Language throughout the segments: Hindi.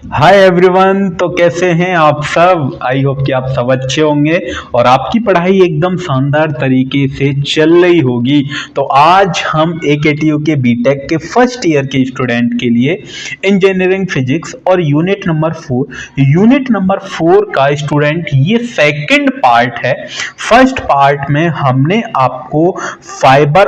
Hi everyone. तो कैसे हैं आप सब? आई होप कि आप सब अच्छे होंगे और आपकी पढ़ाई एकदम शानदार तरीके से चल रही होगी। तो आज हम एकेटीयू के बीटेक के फर्स्ट ईयर के स्टूडेंट के लिए इंजीनियरिंग फिजिक्स और यूनिट नंबर 4 का स्टूडेंट ये सेकंड पार्ट है। फर्स्ट पार्ट में हमने आपको फाइबर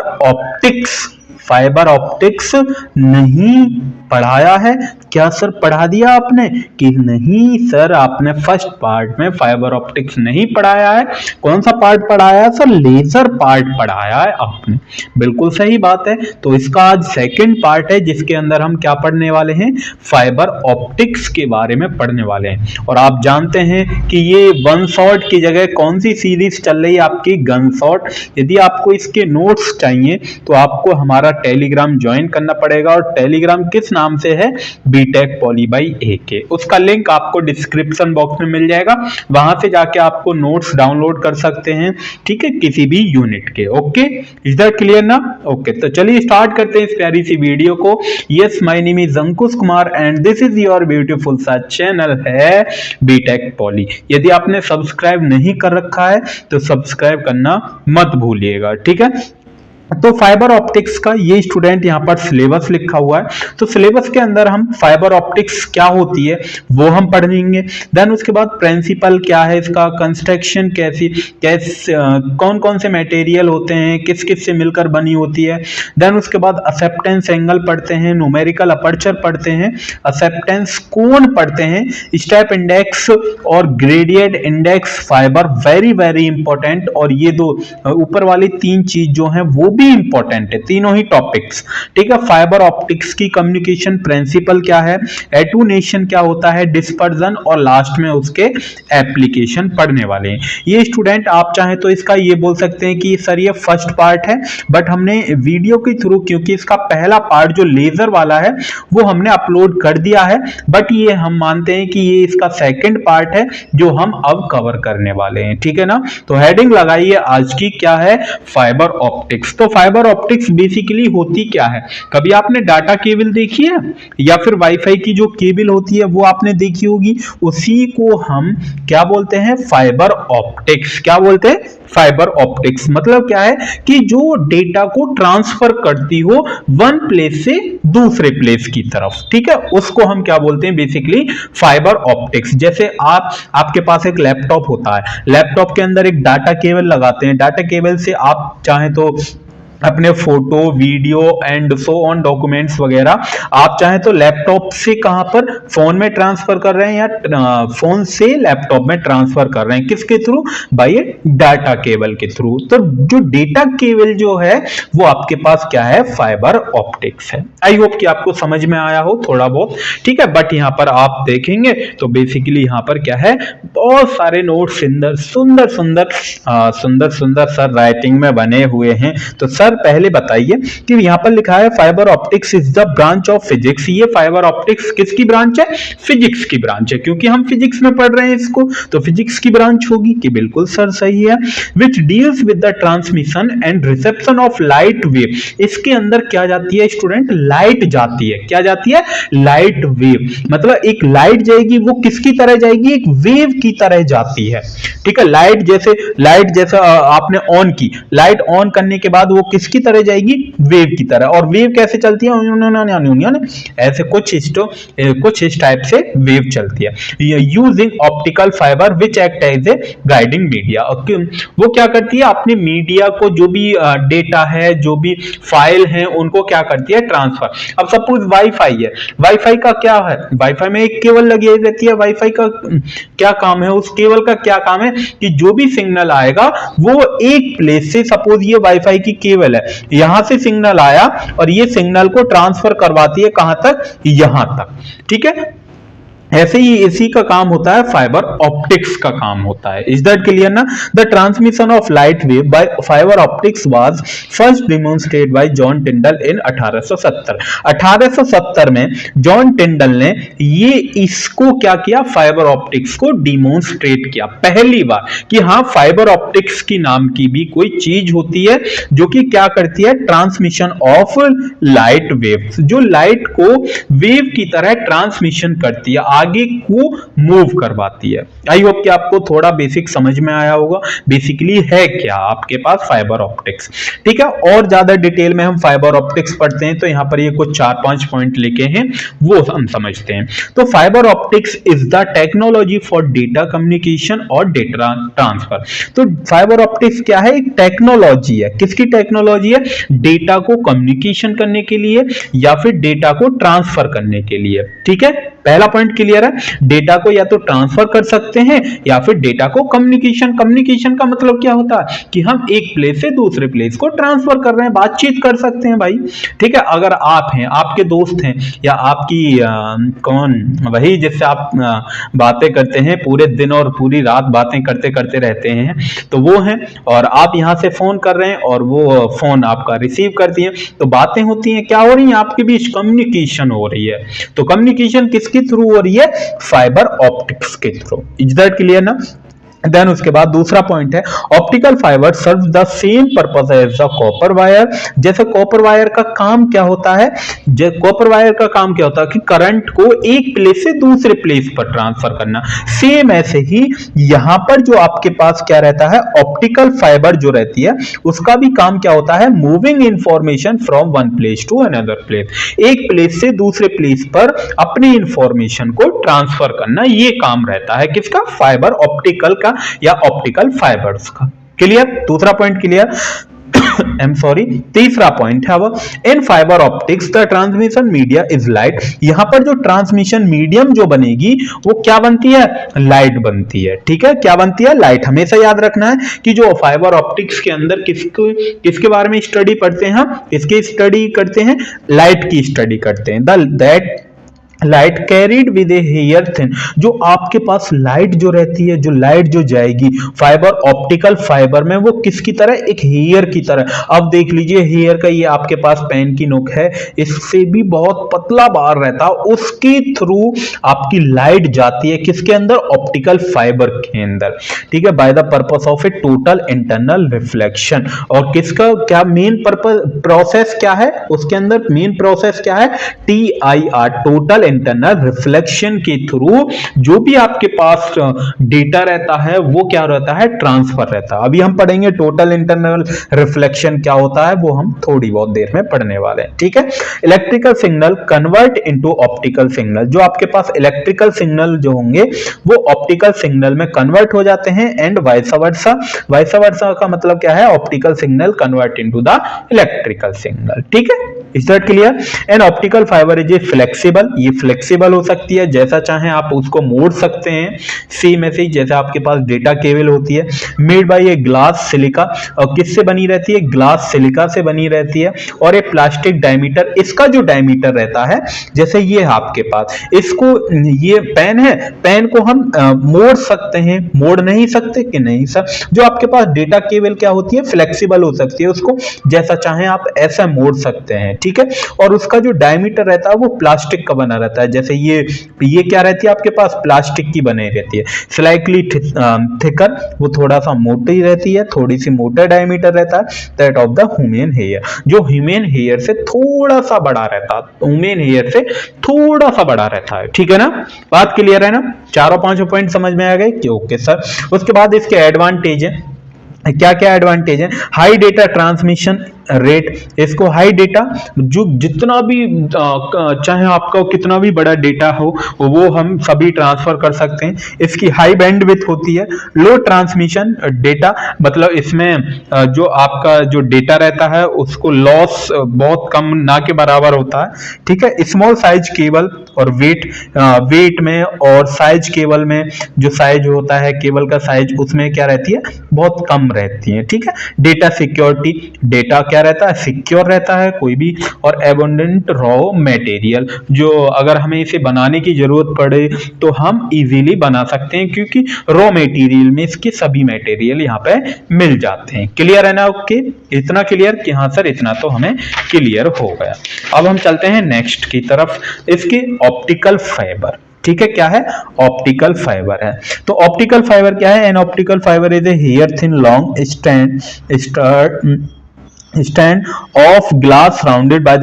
ऑप्टिक्स नहीं पढ़ाया है। क्या सर पढ़ा दिया आपने? कि नहीं सर, आपने फर्स्ट पार्ट में फाइबर ऑप्टिक्स नहीं पढ़ाया है। कौन सा पार्ट पढ़ाया है सर? लेजर पार्ट पढ़ाया है आपने। बिल्कुल सही बात है। तो इसका आज सेकंड पार्ट है जिसके अंदर हम क्या पढ़ने वाले हैं? फाइबर ऑप्टिक्स के बारे में पढ़ने वाले हैं। और आप जानते हैं कि ये वन शॉट की जगह कौन सी सीरीज चल रही है आपकी? Gun shot. यदि आपको इसके नोट्स चाहिए तो आपको हमारा टेलीग्राम ज्वाइन करना पड़ेगा। और टेलीग्राम किस नाम से है? B Tech poly by AK। उसका लिंक आपको डिस्क्रिप्शन बॉक्स में मिल जाएगा। वहां से जाके आपको नोट्स डाउनलोड कर सकते हैं, ठीक है, किसी भी यूनिट के। ओके, इज दैट क्लियर ना? ओके, तो चलिए स्टार्ट करते हैं इस प्यारी सी वीडियो को। Yes, my name is Ankush Kumar and this is your beautiful सा चैनल है बीटेक पॉली। यदि आपने सब्सक्राइब नहीं कर रखा है तो सब्सक्राइब करना मत भूलिएगा, ठीक है। तो फाइबर ऑप्टिक्स का ये स्टूडेंट यहाँ पर सिलेबस लिखा हुआ है। तो सिलेबस के अंदर हम फाइबर ऑप्टिक्स क्या होती है वो हम पढ़ेंगे। देन उसके बाद प्रिंसिपल क्या है इसका, कंस्ट्रक्शन कौन कौन से मटेरियल होते हैं, किस किस से मिलकर बनी होती है। देन उसके बाद एक्सेप्टेंस एंगल पढ़ते हैं, न्यूमेरिकल अपर्चर पढ़ते हैं, एक्सेप्टेंस कोण पढ़ते हैं, स्टेप इंडेक्स और gradient index fibre, very very important. और ये दो ऊपर वाली तीन चीज जो है वो भी इंपॉर्टेंट है, तीनों ही टॉपिक्स, ठीक है। फाइबर ऑप्टिक्स की कम्युनिकेशन प्रिंसिपल क्या है, एटूनेशन क्या होता है, डिस्पर्जन, और लास्ट में उसके एप्लीकेशन पढ़ने वाले हैं। ये स्टूडेंट आप चाहे तो इसका ये बोल सकते हैं कि सर ये फर्स्ट पार्ट है, बट हमने वीडियो के थ्रू, क्योंकि इसका पहला पार्ट जो लेजर वाला है वो हमने अपलोड कर दिया है, बट ये हम मानते हैं कि ये इसका सेकंड पार्ट है जो हम अब कवर करने वाले हैं, ठीक है ना। तो हेडिंग लगाइए आज की, क्या है? Fibre optics. तो फाइबर ऑप्टिक्स बेसिकली होती क्या है? कभी आपने डाटा केबल देखी है या फिर वाईफाई की जो केबल होती है वो आपने देखी होगी, उसी को हम क्या बोलते हैं? Fibre optics. क्या बोलते हैं? Fibre optics. मतलब क्या है कि जो डेटा को ट्रांसफर करती हो वन प्लेस से दूसरे प्लेस की तरफ, ठीक है, उसको हम क्या बोलते हैं? Basically fibre optics. जैसे आपके पास एक लैपटॉप होता है, लैपटॉप के अंदर एक डाटा केबल लगाते हैं, डाटा केबल से आप चाहें तो अपने photo, video and so on documents वगैरह आप चाहें तो लैपटॉप से कहां पर फोन में ट्रांसफर कर रहे हैं या फोन से लैपटॉप में ट्रांसफर कर रहे हैं। किसके थ्रू? बाय डाटा केबल के थ्रू। तो जो डेटा केबल जो है वो आपके पास क्या है? फाइबर ऑप्टिक्स है। आई होप कि आपको समझ में आया हो थोड़ा बहुत, ठीक है। बट यहां पर आप देखेंगे तो बेसिकली यहां पर क्या है, बहुत सारे नोट सुंदर सर राइटिंग में बने हुए हैं। तो सर पहले बताइए कि यहां पर लिखा है fibre optics is the branch of physics. ये फाइबर ऑप्टिक्स किसकी ब्रांच है? फिजिक्स की ब्रांच है, क्योंकि हम फिजिक्स में पढ़ रहे हैं इसको, तो फिजिक्स की ब्रांच होगी। कि बिल्कुल सर सही है। Which deals with the transmission and reception of light wave. इसके अंदर क्या जाती है स्टूडेंट? लाइट जाती है। क्या जाती है? Light wave. मतलब एक लाइट जाएगी, वो किसकी तरह जाएगी? एक वेव की तरह जाती है, ठीक है। लाइट जैसे आपने ऑन की, लाइट ऑन करने के बाद वो किसकी तरह जाएगी? वेव की तरह। और वेव कैसे चलती है? ऐसे कुछ इस टाइप से वेव चलती है। Using optical fibre which act as a guiding media. वो क्या करती है? अपने मीडिया को, जो भी डेटा है, जो भी फाइल है, उनको क्या करती है? ट्रांसफर। अब सपोज वाईफाई है, वाईफाई का क्या है? वाईफाई में एक केबल लगी रहती है। वाईफाई का क्या काम है? उस केबल का क्या काम है कि जो भी सिग्नल आएगा वो एक प्लेस से, सपोज ये वाईफाई की केबल है, यहां से सिग्नल आया और ये सिग्नल को ट्रांसफर करवाती है कहां तक? यहां तक, ठीक है। ऐसे ही इसी का काम होता है, फाइबर ऑप्टिक्स का काम होता है। इज दैट क्लियर ना? The transmission of light wave by fibre optics was first demonstrated by John Tyndall in 1870। 1870 में जॉन टिंडल ने ये इसको क्या किया? फाइबर ऑप्टिक्स को डिमॉन्स्ट्रेट किया पहली बार कि हाँ, फाइबर ऑप्टिक्स की नाम की भी कोई चीज होती है जो कि क्या करती है? ट्रांसमिशन ऑफ लाइट वेव, जो लाइट को वेव की तरह ट्रांसमिशन करती है। आगे को मूव करवाती है। आई होप कि आपको थोड़ा बेसिक समझ में आया होगा बेसिकली है क्या आपके पास फाइबर ऑप्टिक्स। ठीक है, और ज्यादा डिटेल में हम फाइबर ऑप्टिक्स पढ़ते हैं तो यहाँ पर ये कुछ 4-5 पॉइंट लिखे हैं वो हम समझते हैं। तो fibre optics is the technology for data communication और डेटा ट्रांसफर। तो फाइबर ऑप्टिक्स क्या है? एक टेक्नोलॉजी है। किसकी टेक्नोलॉजी है? डेटा को कम्युनिकेशन करने के लिए या फिर डेटा को ट्रांसफर करने के लिए। ठीक है, पहला पॉइंट क्लियर है। डेटा को या तो ट्रांसफर कर सकते हैं या फिर डेटा को कम्युनिकेशन का मतलब क्या होता है कि हम एक प्लेस से दूसरे प्लेस को ट्रांसफर कर रहे हैं, बातचीत कर सकते हैं भाई। ठीक है, अगर आप हैं, आपके दोस्त हैं या आपकी कौन वही जिससे आप बातें करते हैं पूरे दिन और पूरी रात बातें करते करते रहते हैं, तो वो हैं, और आप यहां से फोन कर रहे हैं और वो फोन आपका रिसीव करती है, तो बातें होती हैं, क्या हो रही है आपके बीच? कम्युनिकेशन हो रही है। तो कम्युनिकेशन किसके थ्रू हो रही है? फाइबर ऑप्टिक्स के थ्रू। इज दैट क्लियर ना? देन उसके बाद दूसरा पॉइंट है optical fibre serve the same purpose as the copper wire. जैसे कॉपर वायर का काम क्या होता है? कॉपर वायर का काम क्या होता है कि करंट को एक प्लेस से दूसरे प्लेस पर ट्रांसफर करना। सेम ऐसे ही यहां पर जो आपके पास क्या रहता है, ऑप्टिकल फाइबर जो रहती है उसका भी काम क्या होता है? Moving information from one place to another place. एक प्लेस से दूसरे प्लेस पर अपनी इंफॉर्मेशन को ट्रांसफर करना, ये काम रहता है किसका? फाइबर ऑप्टिकल का या ऑप्टिकल फाइबर्स का। क्लियर? दूसरा point clear? I am sorry, तीसरा पॉइंट है वो in fibre optics the transmission media is light. यहां पर जो ट्रांसमिशन मीडियम जो बनेगी वो क्या बनती है? लाइट बनती है। ठीक है, क्या बनती है? लाइट। हमेशा याद रखना है कि जो फाइबर ऑप्टिक्स के अंदर किसके बारे में स्टडी पढ़ते हैं हम? इसकी स्टडी करते हैं, लाइट की स्टडी करते हैं। That light carried with a hair thin. जो आपके पास लाइट जो रहती है, जो लाइट जो जाएगी फाइबर ऑप्टिकल फाइबर में, वो किसकी तरह? एक हेयर की तरह। अब देख लीजिए हेयर का ये आपके पास पेन की नोक है, इससे भी बहुत पतला बार रहता है, उसके थ्रू आपकी लाइट जाती है किसके अंदर? ऑप्टिकल फाइबर के अंदर। ठीक है, by the purpose of A total internal reflection. और किसका क्या मेन पर्पस प्रोसेस क्या है उसके अंदर? मेन प्रोसेस क्या है? TIR, टोटल इंटरनल रिफ्लेक्शन के थ्रू जो भी आपके पास डेटा रहता है वो क्या रहता है? ट्रांसफर रहता है। अभी हम पढ़ेंगे टोटल इंटरनल रिफ्लेक्शन क्या होता है, वो हम थोड़ी बहुत देर में पढ़ने वाले हैं। ठीक है, electrical signal convert into optical signal. जो आपके पास इलेक्ट्रिकल सिग्नल जो होंगे वो ऑप्टिकल सिग्नल में कन्वर्ट हो जाते हैं, and vice versa. Vice versa का मतलब क्या है? Optical signal convert into the electrical signal. ठीक है, is that clear? And optical fibre is A flexible. ये फ्लेक्सिबल हो सकती है, जैसा चाहें आप उसको मोड़ सकते हैं। सेम ऐसे ही जैसे आपके पास डेटा केबल होती है, made by a glass silica. और किससे बनी रहती है? ग्लास सिलिका से बनी रहती है। और ये प्लास्टिक डायमीटर, इसका जो डायमीटर रहता है, जैसे ये आपके पास इसको, ये पेन है, पेन को हम मोड़ सकते हैं, मोड़ नहीं सकते कि नहीं सर? जो आपके पास डेटा केबल क्या होती है? फ्लेक्सिबल हो सकती है, उसको जैसा चाहें आप ऐसा मोड़ सकते हैं। ठीक है, और उसका जो डायमीटर रहता है वो प्लास्टिक का बना रहता है। जैसे ये क्या रहती है आपके पास? प्लास्टिक की बनी रहती है। स्लाइटली थिकर, वो थोड़ा सा मोटी रहती है, थोड़ी सी मोटा डायमीटर रहता है। That of the human hair, जो ह्यूमन हेयर से थोड़ा सा बड़ा रहता है, ह्यूमन हेयर से थोड़ा सा बड़ा रहता है। ठीक है ना? बात क्लियर है ना? चारों पांचों पॉइंट समझ में आ गए कि ओके सर। उसके बाद इसके एडवांटेज है, क्या क्या एडवांटेज है? High data transmission rate. इसको हाई डेटा, जो जितना भी चाहे आपका कितना भी बड़ा डेटा हो वो हम सभी ट्रांसफर कर सकते हैं। इसकी हाई बैंडविड्थ होती है। लो ट्रांसमिशन डेटा, मतलब इसमें जो आपका जो डेटा रहता है उसको लॉस बहुत कम, ना के बराबर होता है। ठीक है, स्मॉल साइज केबल और वेट में और साइज केबल में, जो साइज होता है केबल का साइज, उसमें क्या रहती है? बहुत कम रहती है। ठीक है, डेटा सिक्योरिटी, डेटा क्या रहता है? सिक्योर रहता है कोई भी। और एबंडेंट रॉ मटेरियल, जो अगर हमें इसे बनाने की जरूरत पड़े तो हम इजीली बना सकते हैं, क्योंकि रॉ मटेरियल में इसके सभी मटेरियल यहाँ पे मिल जाते हैं। क्लियर है ना? ओके, इतना क्लियर कि हाँ सर इतना तो हमें क्लियर हो गया। अब हम चलते हैं नेक्स्ट की तरफ, इसके ऑप्टिकल फाइबर। ठीक है, क्या है? ऑप्टिकल फाइबर है। तो ऑप्टिकल फाइबर क्या है? An optical fibre is a hair thin long stand of glass surrounded by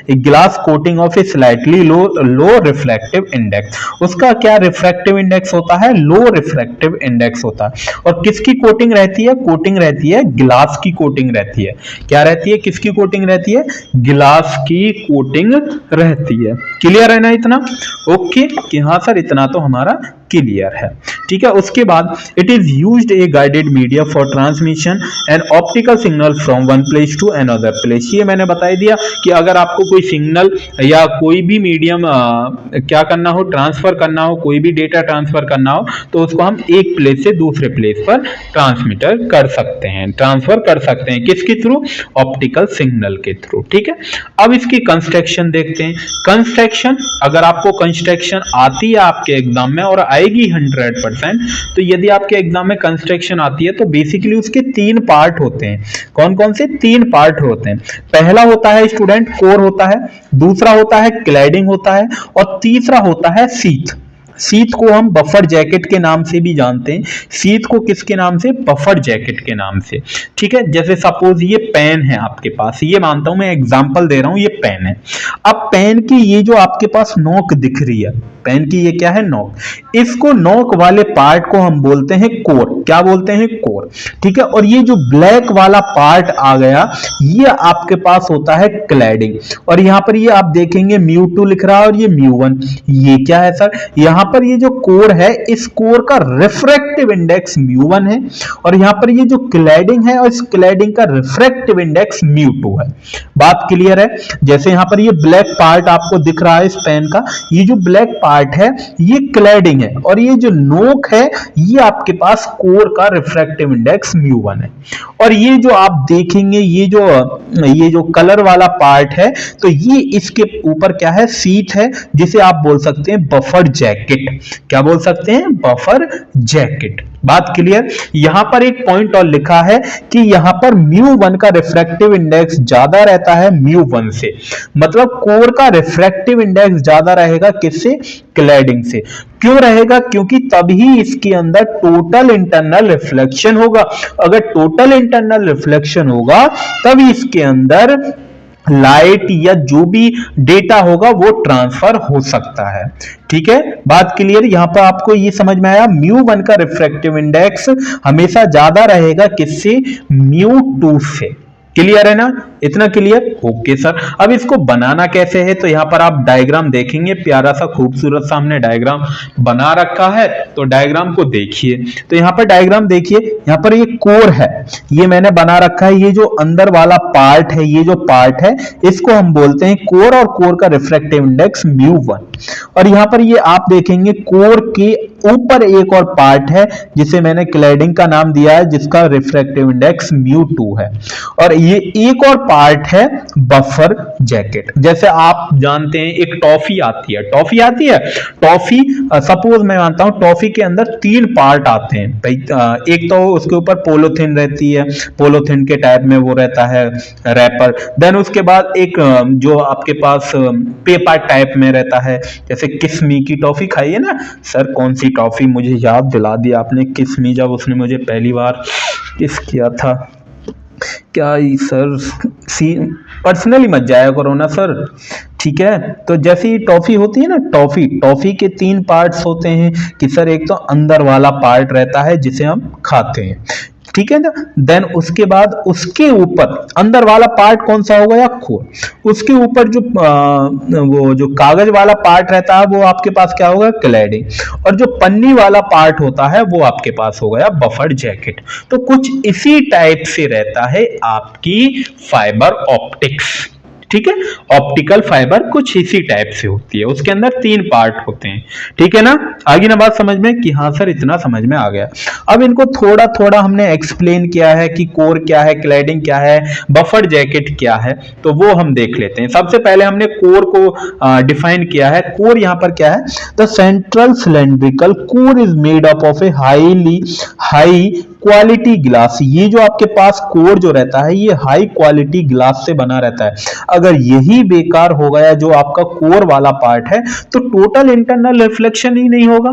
a glass coating of a slightly low refractive index। उसका क्या रिफ्रैक्टिव इंडेक्स होता है? लो रिफ्रैक्टिव इंडेक्स होता है। और किसकी कोटिंग रहती है? कोटिंग रहती है ग्लास की कोटिंग रहती है। क्या रहती है? किसकी कोटिंग रहती है? ग्लास की कोटिंग रहती है। क्लियर है ना इतना? ओके कि हाँ सर इतना तो हमारा क्लियर है। ठीक है, उसके बाद it is used a guided media for transmission and optical signal from one place to another place. ये मैंने बता दिया कि अगर आपको कोई सिग्नल या कोई भी मीडियम क्या करना हो, ट्रांसफर करना हो, कोई भी डेटा ट्रांसफर करना हो तो उसको हम एक प्लेस से दूसरे प्लेस पर ट्रांसमीटर कर सकते हैं, ट्रांसफर कर सकते हैं। किसके थ्रू? ऑप्टिकल सिग्नल के थ्रू। ठीक है, अब इसकी कंस्ट्रक्शन देखते हैं। कंस्ट्रक्शन, अगर आपको कंस्ट्रक्शन आती है आपके एग्जाम में और आएगी 100%, तो यदि आपके एग्जाम में कंस्ट्रक्शन आती है तो बेसिकली उसके 3 पार्ट होते हैं। कौन कौन से? 3 पार्ट होते हैं। पहला होता है स्टूडेंट कोर होता है, दूसरा होता है क्लैडिंग होता है और तीसरा होता है शीथ। शीथ को हम बफर जैकेट के नाम से भी जानते हैं। शीथ को किसके नाम से? बफर जैकेट के नाम से। ठीक है, जैसे सपोज ये पेन है आपके पास, ये मानता हूं मैं एग्जांपल दे रहा हूं, ये पेन है। अब पेन की ये जो आपके पास नोक दिख रही है, पेन की ये क्या है? नोक। इसको नोक वाले पार्ट को हम बोलते हैं कोर। क्या बोलते हैं? कोर। ठीक है, और ये जो ब्लैक वाला पार्ट आ गया ये आपके पास होता है क्लैडिंग। और यहां पर ये आप देखेंगे μ2 लिख रहा है और ये μ1, ये क्या है सर? यहां पर ये जो कोर है इस कोर का रिफ्रैक्टिव इंडेक्स μ1 है और यहां पर ये जो क्लैडिंग है और इस क्लैडिंग का रिफ्रैक्टिव इंडेक्स μ2 है। बात क्लियर है? जैसे यहां पर ये ब्लैक पार्ट आपको दिख रहा है इस पेन का, ये जो ब्लैक पार्ट है ये क्लैडिंग है और ये जो नोक है ये आपके पास कोर का रिफ्रैक्टिव इंडेक्स μ1 है। और ये जो आप देखेंगे ये जो कलर वाला पार्ट है तो ये इसके ऊपर क्या है? शीट है, जिसे आप बोल सकते हैं बफर जैकेट। क्या बोल सकते हैं? Buffer jacket. बात क्लियर? यहां पर एक पॉइंट और लिखा है कि यहां पर μ1 का रिफ्रैक्टिव इंडेक्स ज्यादा रहता है μ1 से, मतलब कोर का रिफ्रैक्टिव इंडेक्स ज्यादा रहेगा किससे? क्लैडिंग से। क्यों रहेगा? क्योंकि तभी इसके अंदर टोटल इंटरनल रिफ्लेक्शन होगा। अगर टोटल इंटरनल रिफ्लेक्शन होगा तभी इसके अंदर लाइट या जो भी डेटा होगा वो ट्रांसफर हो सकता है। ठीक है, बात क्लियर? यहां पर आपको ये समझ में आया μ1 का रिफ्रैक्टिव इंडेक्स हमेशा ज्यादा रहेगा किससे? μ2 से। क्लियर है ना? इतना क्लियर? Okay sir. अब इसको बनाना कैसे है तो यहां पर आप डायग्राम देखेंगे, प्यारा सा खूबसूरत सा हमने डायग्राम बना रखा है, तो डायग्राम को देखिए। तो यहां पर डायग्राम देखिए, यहां पर ये कोर है, ये मैंने बना रखा है। ये जो अंदर वाला पार्ट है, ये जो पार्ट है इसको हम बोलते हैं कोर और कोर का रिफ्रैक्टिव इंडेक्स μ1। और यहां पर ये आप देखेंगे कोर के ऊपर एक और पार्ट है जिसे मैंने क्लैडिंग का नाम दिया है, जिसका रिफ्रैक्टिव इंडेक्स μ2 है। और ये एक और पार्ट है बफर जैकेट। जैसे आप जानते हैं एक टॉफी आती है, टॉफी आती है, टॉफी सपोज मैं मानता हूं टॉफी के अंदर 3 पार्ट आते हैं भाई। एक तो उसके ऊपर पोलोथिन रहती है, पोलोथिन के टाइप में वो रहता है रैपर। देन उसके बाद एक जो आपके पास पेपर टाइप में रहता है, जैसे किस्मी की टॉफी खाई है ना सर? कौन सी टॉफी? मुझे याद दिला दिया आपने, किस्मी, जब उसने मुझे पहली बार किस किया था। क्या ही सर, पर्सनली मत जाया करो ना सर। ठीक है, तो जैसे ही टॉफी होती है ना, टॉफी के 3 पार्ट्स होते हैं कि सर एक तो अंदर वाला पार्ट रहता है जिसे हम खाते हैं, ठीक है ना। देन उसके बाद उसके ऊपर अंदर वाला पार्ट कौन सा होगा? या कोर। उसके ऊपर जो वो जो कागज वाला पार्ट रहता है वो आपके पास क्या होगा? क्लैडिंग। और जो पन्नी वाला पार्ट होता है वो आपके पास हो गया बफर जैकेट। तो कुछ इसी टाइप से रहता है आपकी फाइबर ऑप्टिक्स। ठीक है, ऑप्टिकल फाइबर कुछ इसी टाइप से होती है, उसके अंदर 3 पार्ट होते हैं। ठीक है ना? आगे ना बात समझ में कि हाँ सर इतना समझ में आ गया। अब इनको थोड़ा थोड़ा हमने एक्सप्लेन किया है कि कोर क्या है, क्लैडिंग क्या है, बफर जैकेट क्या है, तो वो हम देख लेते हैं। सबसे पहले हमने कोर को डिफाइन किया है। कोर यहाँ पर क्या है? The central cylindrical core is made up of A high quality glass. ये जो आपके पास कोर जो रहता है ये हाई क्वालिटी ग्लास से बना रहता है। अगर यही बेकार हो गया जो आपका कोर वाला पार्ट है तो टोटल इंटरनल रिफ्लेक्शन ही नहीं होगा।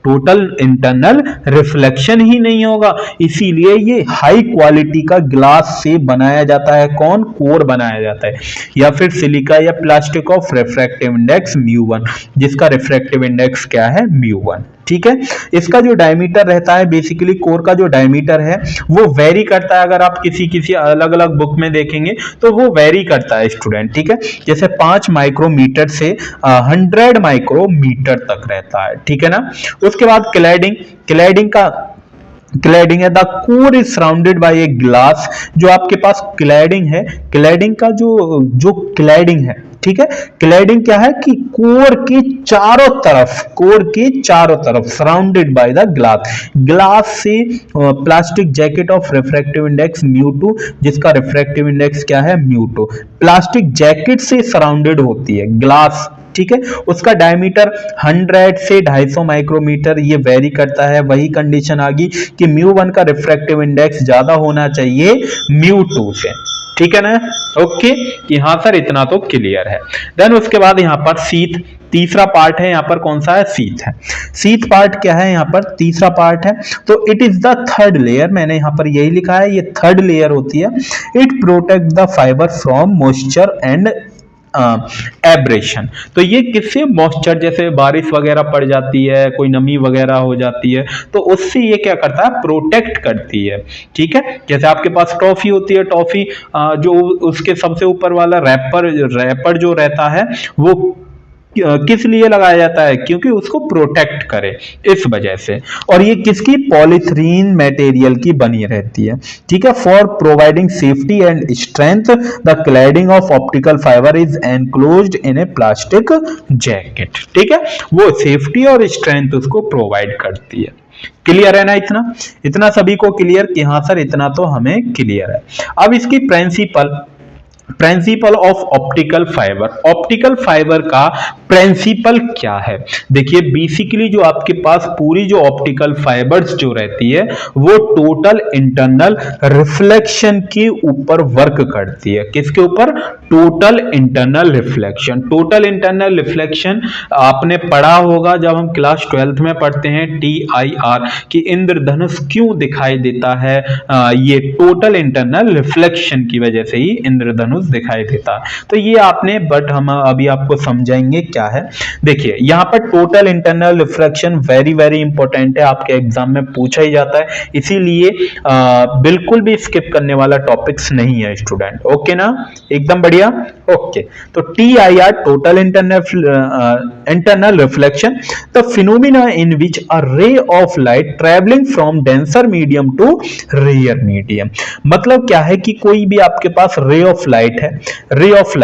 टोटल इंटरनल रिफ्लेक्शन ही नहीं होगा। इसीलिए ये हाई क्वालिटी का ग्लास से बनाया जाता है। कौन? कोर बनाया जाता है, या फिर सिलिका या प्लास्टिक ऑफ रिफ्रैक्टिव इंडेक्स μ1, जिसका रिफ्रैक्टिव इंडेक्स क्या है? μ1। ठीक है, इसका जो डायमीटर रहता है, बेसिकली कोर का जो डायमीटर है वो वेरी करता है। अगर आप किसी अलग अलग बुक में देखेंगे तो वो वेरी करता है स्टूडेंट। ठीक है, जैसे 5 माइक्रोमीटर से 100 माइक्रोमीटर तक रहता है। ठीक है ना। उसके बाद क्लैडिंग है। The core is surrounded by a glass. जो आपके पास क्लैडिंग है, क्लैडिंग का जो क्लैडिंग है, ठीक है, क्लैडिंग क्या है कि कोर के चारों तरफ सराउंडेड बाय द ग्लास से plastic jacket of refractive index μ2, जिसका रिफ्रैक्टिव इंडेक्स क्या है? μ2। प्लास्टिक जैकेट से सराउंडेड होती है ग्लास। ठीक है, उसका डायमीटर 100 से 250 माइक्रोमीटर, ये वेरी करता है। वही कंडीशन आ गई कि μ1 का रिफ्रैक्टिव इंडेक्स ज्यादा होना चाहिए μ2 से। ठीक है ना। ओके, यहां सर इतना तो क्लियर है। देन उसके बाद यहाँ पर शीथ, तीसरा पार्ट है। यहाँ पर कौन सा है? शीथ है। शीथ पार्ट क्या है? यहाँ पर तीसरा पार्ट है। तो it is the third layer. मैंने यहाँ पर यही लिखा है, ये थर्ड लेयर होती है। It protect the fibre from moisture and abrasion. तो ये किससे? मॉइस्चर, जैसे बारिश वगैरह पड़ जाती है, कोई नमी वगैरह हो जाती है, तो उससे ये क्या करता है? प्रोटेक्ट करती है। ठीक है, जैसे आपके पास टॉफी होती है, टॉफी जो उसके सबसे ऊपर वाला रैपर जो रहता है वो किस लिए लगाया जाता है? क्योंकि उसको प्रोटेक्ट करे, इस वजह से। और ये किसकी? पॉलीथीन मटेरियल की बनी रहती है। ठीक है, for providing safety and strength the cladding of optical fibre is enclosed in A plastic jacket. ठीक है, वो सेफ्टी और स्ट्रेंथ उसको प्रोवाइड करती है। क्लियर है ना? इतना सभी को क्लियर कि हाँ सर इतना तो हमें क्लियर है। अब इसकी प्रिंसिपल ऑफ ऑप्टिकल फाइबर का प्रिंसिपल क्या है? देखिए, बेसिकली जो आपके पास पूरी जो ऑप्टिकल फाइबर्स जो रहती है वो टोटल इंटरनल रिफ्लेक्शन के ऊपर वर्क करती है। किसके ऊपर? टोटल इंटरनल रिफ्लेक्शन आपने पढ़ा होगा जब हम क्लास 12th में पढ़ते हैं TIR कि इंद्रधनुष क्यों दिखाई देता है? ये टोटल इंटरनल रिफ्लेक्शन की वजह से ही इंद्रधनुष दिखाई देता। तो ये आपने, बट हम अभी आपको समझाएंगे क्या है। देखिए, यहाँ पर total internal reflection very very important है, आपके एग्जाम में पूछा ही जाता है, इसीलिए बिल्कुल भी स्किप करने वाला टॉपिक्स नहीं है स्टूडेंट। ओके ना, एकदम बढ़िया। ओके, तो TIR total internal reflection, the phenomena in which a ray of light travelling from denser medium to rare medium. मतलब क्या है कि कोई भी आपके पास रे ऑफ लाइट है, रे ऑफ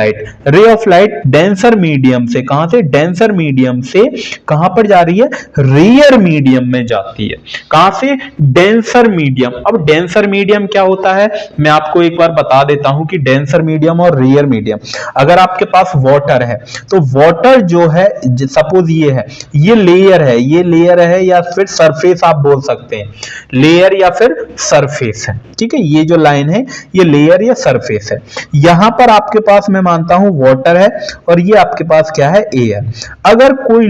लाइट डेंसर मीडियम से, कहां से? डेंसर मीडियम से कहां पर जा रही है? रेयर मीडियम में जाती है। कहां से? Denser medium. अब डेंसर मीडियम क्या होता है मैं आपको एक बार बता देता हूं कि डेंसर मीडियम और रेयर मीडियम, अगर आपके पास वाटर है तो वाटर जो है, सपोज ये है, ये लेयर है या फिर सरफेस आप बोल सकते हैं, लेयर या फिर सरफेस है। ठीक है, ये जो लाइन है ये लेयर या सरफेस है। यहां पर आपके पास मैं मानता हूं वाटर है और ये आपके पास क्या है? एयर। अगर कोई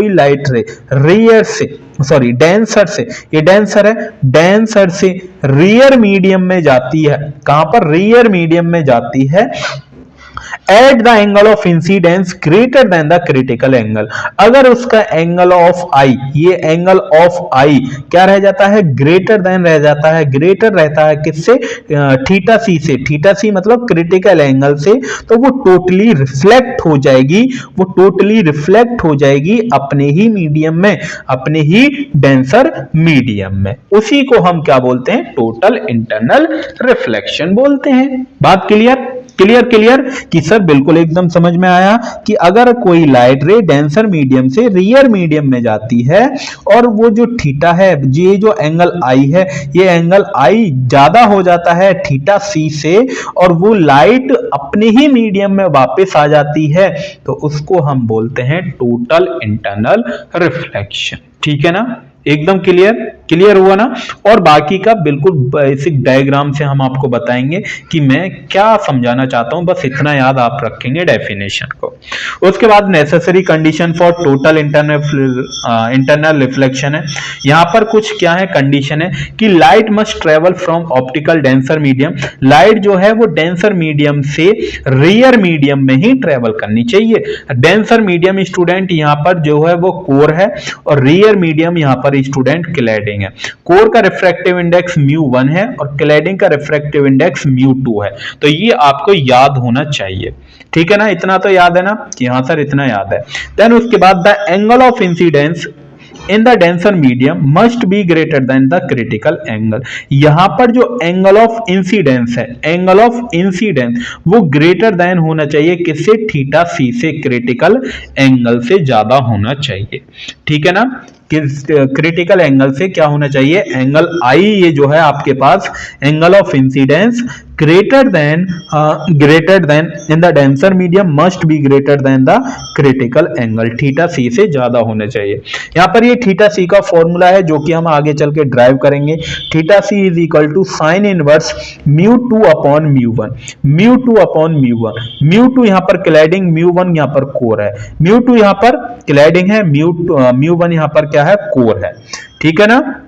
लाइट रे रेयर से, सॉरी डेंसर से, ये डेंसर है, डेंसर से रेयर मीडियम में जाती है। कहां पर? रेयर मीडियम में जाती है। At the angle of incidence greater than the critical angle. अगर उसका एंगल ऑफ आई, ये एंगल ऑफ आई क्या रह जाता है? ग्रेटर देन रह जाता है। ग्रेटर रहता है किससे? थीटा सी से। थीटा सी मतलब क्रिटिकल एंगल से। तो वो टोटली रिफ्लेक्ट हो जाएगी अपने ही मीडियम में, अपने ही डेंसर मीडियम में। उसी को हम क्या बोलते हैं? टोटल इंटरनल रिफ्लेक्शन बोलते हैं। बात क्लियर कि सर बिल्कुल एकदम समझ में आया कि अगर कोई लाइट रे डेंसर मीडियम से रियर मीडियम में जाती है और वो जो थीटा है, ये जो एंगल आई है, ये एंगल आई ज्यादा हो जाता है थीटा सी से और वो लाइट अपने ही मीडियम में वापस आ जाती है, तो उसको हम बोलते हैं टोटल इंटरनल रिफ्लेक्शन। ठीक है ना, एकदम क्लियर। क्लियर हुआ ना। और बाकी का बिल्कुल बेसिक डायग्राम से हम आपको बताएंगे कि मैं क्या समझाना चाहता हूं, बस इतना याद आप रखेंगे डेफिनेशन को। उसके बाद necessary condition for total internal reflection है। यहां पर कुछ क्या है कंडीशन है कि light must travel from optical denser medium, light जो है वो डेंसर मीडियम से रेयर मीडियम में ही ट्रेवल करनी चाहिए। डेंसर मीडियम स्टूडेंट यहां पर जो है वो कोर है और रेयर मीडियम यहां पर स्टूडेंट क्लैडिंग है। कोर का रिफ्रैक्टिव इंडेक्स μ1 है और क्लैडिंग का रिफ्रैक्टिव इंडेक्स μ2 है। तो ये आपको याद होना चाहिए, ठीक है ना। इतना तो याद है ना कि हाँ सर इतना याद है। देन उसके बाद the angle of incidence in the denser medium must be greater than the critical angle. यहां पर जो एंगल ऑफ इंसिडेंस है, एंगल ऑफ इंसिडेंस वो ग्रेटर देन होना चाहिए किससे, थीटा सी से, क्रिटिकल एंगल से ज्यादा होना चाहिए, ठीक है ना। क्रिटिकल एंगल से क्या होना चाहिए, एंगल आई, ये जो है आपके पास angle of incidence greater than in the denser medium must be greater than the critical angle, theta C से ज्यादा होना चाहिए। यहां पर ये थीटा सी का फॉर्मूला है जो कि हम आगे चल के ड्राइव करेंगे। Theta C is equal to sine inverse μ2 upon μ1, μ2 upon μ1, μ2 यहां पर क्लैडिंग, μ1 यहां पर कोर है, μ2 यहां पर क्लैडिंग है, μ1 यहां पर क्या है, कोर है, ठीक है ना।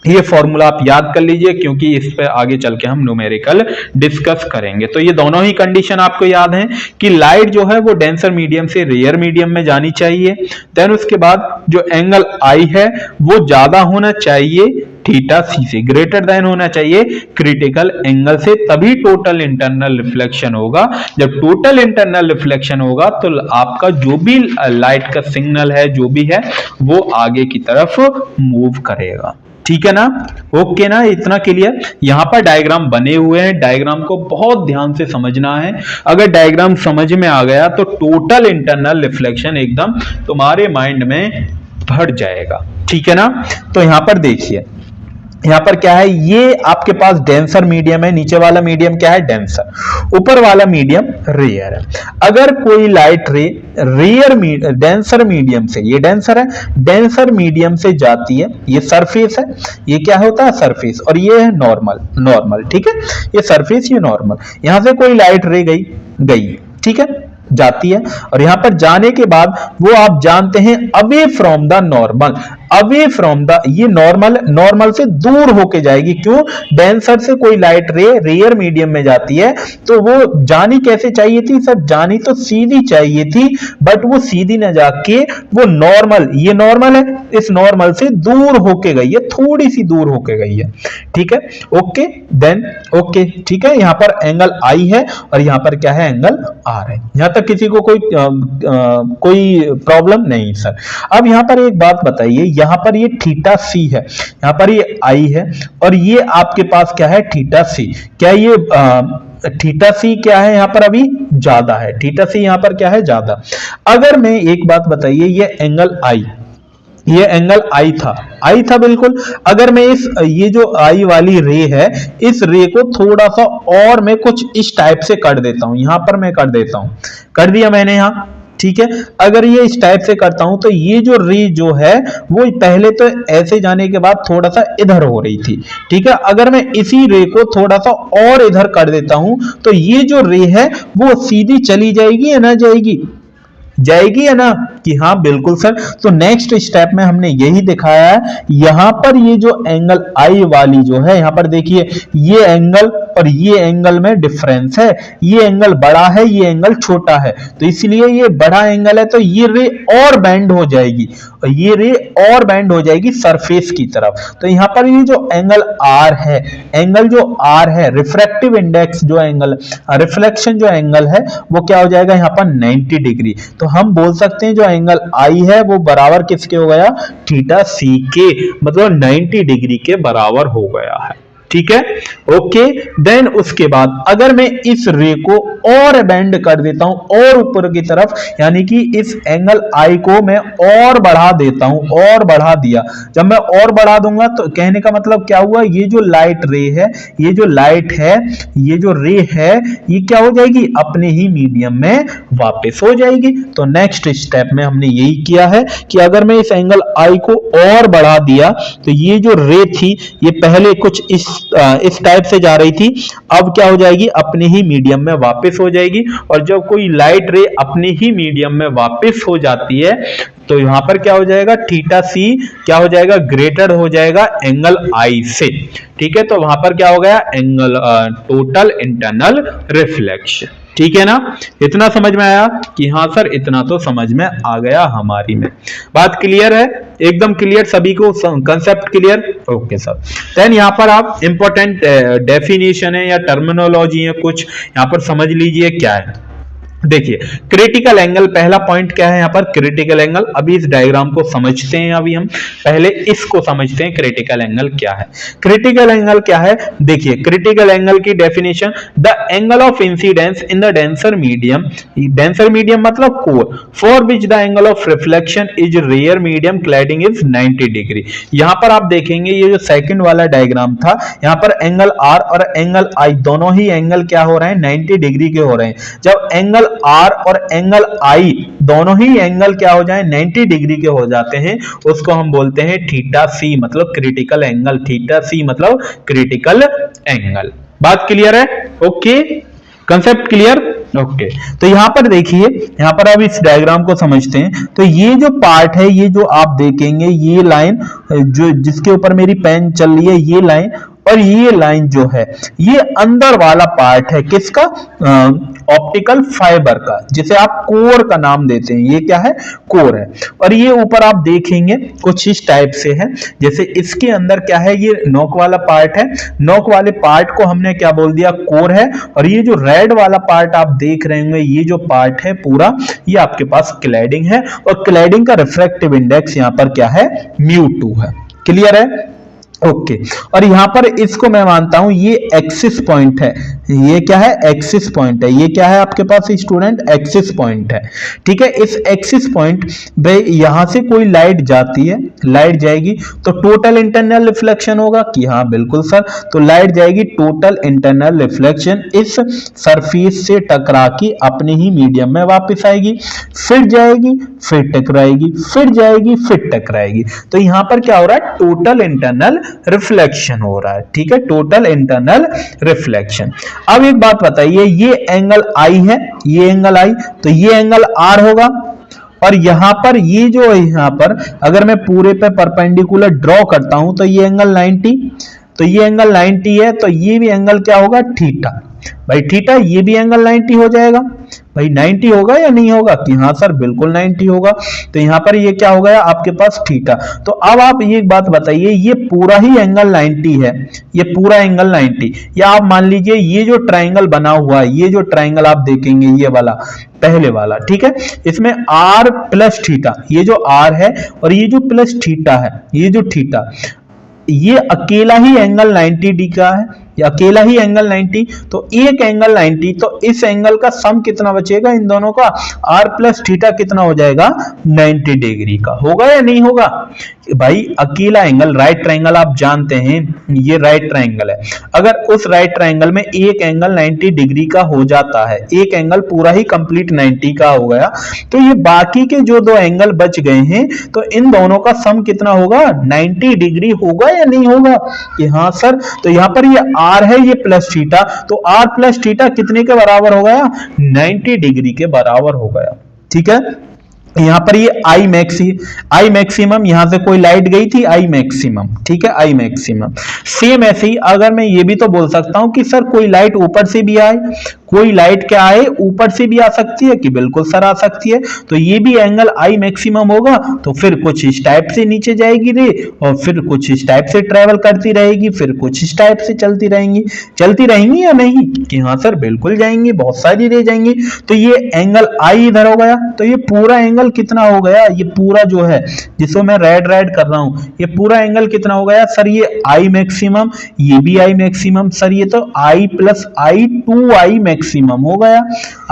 ये फॉर्मूला आप याद कर लीजिए क्योंकि इस पे आगे चल के हम न्यूमेरिकल डिस्कस करेंगे। तो ये दोनों ही कंडीशन आपको याद हैं कि लाइट जो है वो डेंसर मीडियम से रेयर मीडियम में जानी चाहिए। देन उसके बाद जो एंगल आई है वो ज्यादा होना चाहिए थीटा सी से, ग्रेटर देन होना चाहिए क्रिटिकल एंगल से, तभी टोटल इंटरनल रिफ्लेक्शन होगा। जब टोटल इंटरनल रिफ्लेक्शन होगा तो आपका जो भी लाइट का सिग्नल है जो भी है वो आगे की तरफ मूव करेगा, ठीक है ना। ओके ना, इतना क्लियर। यहां पर डायग्राम बने हुए हैं, डायग्राम को बहुत ध्यान से समझना है। अगर डायग्राम समझ में आ गया तो टोटल इंटरनल रिफ्लेक्शन एकदम तुम्हारे माइंड में भर जाएगा, ठीक है ना। तो यहां पर देखिए, यहां पर क्या है, ये आपके पास डेंसर मीडियम है, नीचे वाला मीडियम क्या है, डेंसर, ऊपर वाला मीडियम रेयर है। अगर कोई लाइट रे रेयर डेंसर मीडियम से, ये डेंसर है, डेंसर मीडियम से जाती है, ये सरफेस है, ये क्या होता है सरफेस, और ये है नॉर्मल, ठीक है, ये सरफेस, ये नॉर्मल। यहां से कोई लाइट रे गई, ठीक है, जाती है, और यहां पर जाने के बाद वो आप जानते हैं away from the normal, away from the, ये नॉर्मल से दूर होके जाएगी। क्यों, डेंसर से कोई लाइट रे रेयर मीडियम में जाती है तो वो जानी कैसे चाहिए थी सर, जानी तो सीधी चाहिए थी, बट वो सीधी ना जाके वो नॉर्मल, ये नॉर्मल है, इस नॉर्मल से दूर होके गई है, थोड़ी सी दूर होके गई है, ठीक है। ओके, देन ओके, ठीक है। यहां पर एंगल आई है और यहां पर क्या है, एंगल आर है। यहां तक किसी को कोई प्रॉब्लम नहीं सर। अब यहां पर एक बात बताइए, यहां पर ये थीटा सी है, यहां पर ये आई है और ये आपके पास क्या है, थीटा सी। क्या ये थीटा सी क्या है यहां पर, अभी ज्यादा है, थीटा सी यहां पर क्या है, ज्यादा। अगर मैं एक बात बताइए, ये एंगल आई, ये एंगल आई था बिल्कुल। अगर मैं ये जो आई वाली रे है, इस रे को थोड़ा सा और मैं कुछ इस टाइप से कर देता हूं, यहां पर मैं कर देता हूं, कर दिया मैंने यहां, ठीक है। अगर ये इस टाइप से करता हूं तो ये जो रे जो है वो पहले तो ऐसे जाने के बाद थोड़ा सा इधर हो रही थी, ठीक है। अगर मैं इसी रे को थोड़ा सा और इधर कर देता हूं तो ये जो रे है वो सीधी चली जाएगी या ना जाएगी या ना, कि हाँ बिल्कुल सर। तो नेक्स्ट स्टेप में हमने यही दिखाया है। यहां पर ये जो एंगल आई वाली जो है, यहां पर देखिए ये एंगल और ये एंगल में डिफरेंस है, ये एंगल बड़ा है, ये एंगल छोटा है, तो इसलिए ये बड़ा एंगल है तो ये रे और बेंड हो जाएगी, और ये रे और बेंड हो जाएगी सरफेस की तरफ। तो यहां पर ये जो एंगल आर है, एंगल जो आर है, रिफ्रैक्टिव इंडेक्स जो एंगल, रिफ्लेक्शन जो एंगल है वो क्या हो जाएगा यहां पर 90 डिग्री। तो हम बोल सकते हैं जो एंगल आई है वो बराबर किसके हो गया, थीटा सी के, मतलब 90 डिग्री के बराबर हो गया है, ठीक है, ओके। देन उसके बाद अगर मैं इस रे को और बेंड कर देता हूं और ऊपर की तरफ, यानी कि इस एंगल आई को मैं और बढ़ा देता हूं, और बढ़ा दिया, जब मैं और बढ़ा दूंगा तो कहने का मतलब क्या हुआ, ये जो लाइट रे है, ये जो लाइट है, ये जो रे है, ये क्या हो जाएगी, अपने ही मीडियम में वापस हो जाएगी। तो नेक्स्ट स्टेप में हमने यही किया है कि अगर मैं इस एंगल आई को और बढ़ा दिया तो ये जो रे थी ये पहले कुछ इस टाइप से जा रही थी, अब क्या हो जाएगी, अपने ही मीडियम में वापस हो जाएगी। और जब कोई लाइट रे अपने ही मीडियम में वापस हो जाती है तो यहां पर क्या हो जाएगा, थीटा सी क्या हो जाएगा, ग्रेटर हो जाएगा एंगल आई से, ठीक है। तो वहां पर क्या हो गया, एंगल टोटल इंटरनल रिफ्लेक्शन, ठीक है ना। इतना समझ में आया कि हाँ सर, इतना तो समझ में आ गया हमारी में, बात क्लियर है, एकदम क्लियर, सभी को concept clear, okay sir. Then यहाँ पर आप इंपॉर्टेंट डेफिनेशन है या टर्मिनोलॉजी है कुछ यहाँ पर समझ लीजिए क्या है। देखिए क्रिटिकल एंगल, पहला पॉइंट क्या है यहाँ पर, क्रिटिकल एंगल। अभी इस डायग्राम को समझते हैं, अभी हम पहले इसको समझते हैं, क्रिटिकल एंगल क्या है। क्रिटिकल एंगल क्या है, देखिए क्रिटिकल एंगल की definition, the angle of incidence in the denser medium, denser medium मतलब core, for which the angle of reflection is rare medium cladding is 90 degree. यहां पर आप देखेंगे ये जो सेकंड वाला डायग्राम था, यहां पर एंगल आर और एंगल आई दोनों ही एंगल क्या हो रहे हैं, 90 डिग्री के हो रहे हैं। जब एंगल आर और एंगल आई दोनों ही एंगल क्या हो जाए, 90 डिग्री के हो जाते हैं, उसको हम बोलते हैं थीटा सी, मतलब क्रिटिकल एंगल। थीटा सी मतलब क्रिटिकल एंगल। बात क्लियर है, ओके, कंसेप्ट क्लियर, ओके। तो यहां पर देखिए, यहां पर अब इस डायग्राम को समझते हैं। तो ये जो पार्ट है, ये जो आप देखेंगे, ये लाइन जो जिसके ऊपर मेरी पेन चल रही है, ये लाइन और ये लाइन जो है, ये अंदर वाला पार्ट है किसका, ऑप्टिकल फाइबर का, जिसे आप कोर का नाम देते हैं। ये क्या है, कोर है। और ये ऊपर आप देखेंगे कुछ इस टाइप से है, जैसे इसके अंदर क्या है, ये नोक वाला पार्ट है, नोक वाले पार्ट को हमने क्या बोल दिया, कोर है। और ये जो रेड वाला पार्ट आप देख रहे होंगे, ये जो पार्ट है पूरा, ये आपके पास क्लैडिंग है, और क्लैडिंग का रिफ्रैक्टिव इंडेक्स यहां पर क्या है, μ2 है। क्लियर है, ओके। और यहां पर इसको मैं मानता हूं ये एक्सिस पॉइंट है, ये क्या है, एक्सिस पॉइंट है। ये क्या है आपके पास स्टूडेंट, एक्सिस पॉइंट है, ठीक है। इस एक्सिस पॉइंट पे यहां से कोई लाइट जाती है, लाइट जाएगी तो टोटल इंटरनल रिफ्लेक्शन होगा, कि हाँ बिल्कुल सर। तो लाइट जाएगी, टोटल इंटरनल रिफ्लेक्शन इस सरफेस से टकरा के अपने ही मीडियम में वापस आएगी, फिर जाएगी, फिर टकराएगी, फिर जाएगी, फिर टकराएगी। तो यहां पर क्या हो रहा है, टोटल इंटरनल रिफ्लेक्शन हो रहा है, ठीक है, टोटल इंटरनल रिफ्लेक्शन। अब एक बात बताइए, ये एंगल आई है, ये एंगल आई, तो ये एंगल आर होगा। और यहां पर ये जो है, यहां पर अगर मैं पूरे पे परपेंडिकुलर ड्रॉ करता हूं तो ये एंगल 90, तो ये एंगल 90 है, तो ये भी एंगल क्या होगा, थीटा। भाई थीटा, ये भी एंगल 90 हो जाएगा। भाई 90 होगा या नहीं होगा, कि हाँ सर बिल्कुल 90 होगा। तो यहां पर ये क्या हो गया आपके पास, थीटा। तो अब आप ये बात बताइए, ये पूरा ही एंगल 90 है, ये पूरा एंगल 90, या आप मान लीजिए ये जो ट्राइंगल बना हुआ है, ये जो ट्राइंगल आप देखेंगे, ये वाला पहले वाला, ठीक है, इसमें r प्लस थीटा, ये जो r है और ये जो प्लस थीटा है, ये जो थीटा, ये अकेला ही एंगल 90 का है, ये अकेला ही एंगल 90। तो एक एंगल 90, तो इस एंगल का सम कितना बचेगा इन दोनों का, r प्लस थीटा कितना हो जाएगा, 90 डिग्री का। होगा या नहीं होगा, भाई अकेला एंगल, राइट ट्रायंगल आप जानते हैं, ये राइट ट्रायंगल है। अगर उस राइट ट्रायंगल में एक एंगल 90 डिग्री का हो जाता है, एक एंगल पूरा ही कंप्लीट 90 का हो गया, तो ये बाकी के जो दो एंगल बच गए हैं, तो इन दोनों का सम कितना होगा, 90 डिग्री होगा या नहीं होगा, कि हाँ सर। तो यहां पर ये r है, ये प्लस थीटा, तो r प्लस थीटा कितने के बराबर हो गया, 90 डिग्री के बराबर हो गया, ठीक है। यहां पर ये आई मैक्सिमम, यहां से कोई लाइट गई थी, आई मैक्सिमम, ठीक है, आई मैक्सिमम। सेम ऐसे ही अगर मैं ये भी तो बोल सकता हूं कि सर कोई लाइट ऊपर से भी आए, कोई लाइट क्या है ऊपर से भी आ सकती है कि बिल्कुल सर आ सकती है, तो ये भी एंगल आई मैक्सिमम होगा। तो फिर कुछ इस टाइप से नीचे जाएगी रे और फिर कुछ इस टाइप से ट्रेवल करती रहेगी, फिर कुछ इस टाइप से चलती रहेंगी या नहीं कि हाँ सर बिल्कुल जाएंगी, बहुत सारी रे जाएंगी। तो ये एंगल आई इधर हो गया, तो ये पूरा एंगल कितना हो गया, ये पूरा जो है जिसको मैं रेड कर रहा हूं, ये पूरा एंगल कितना हो गया सर, ये आई मैक्सिमम, ये भी आई मैक्सिमम सर, ये तो आई प्लस आई 2i मैक्सिमम हो गया,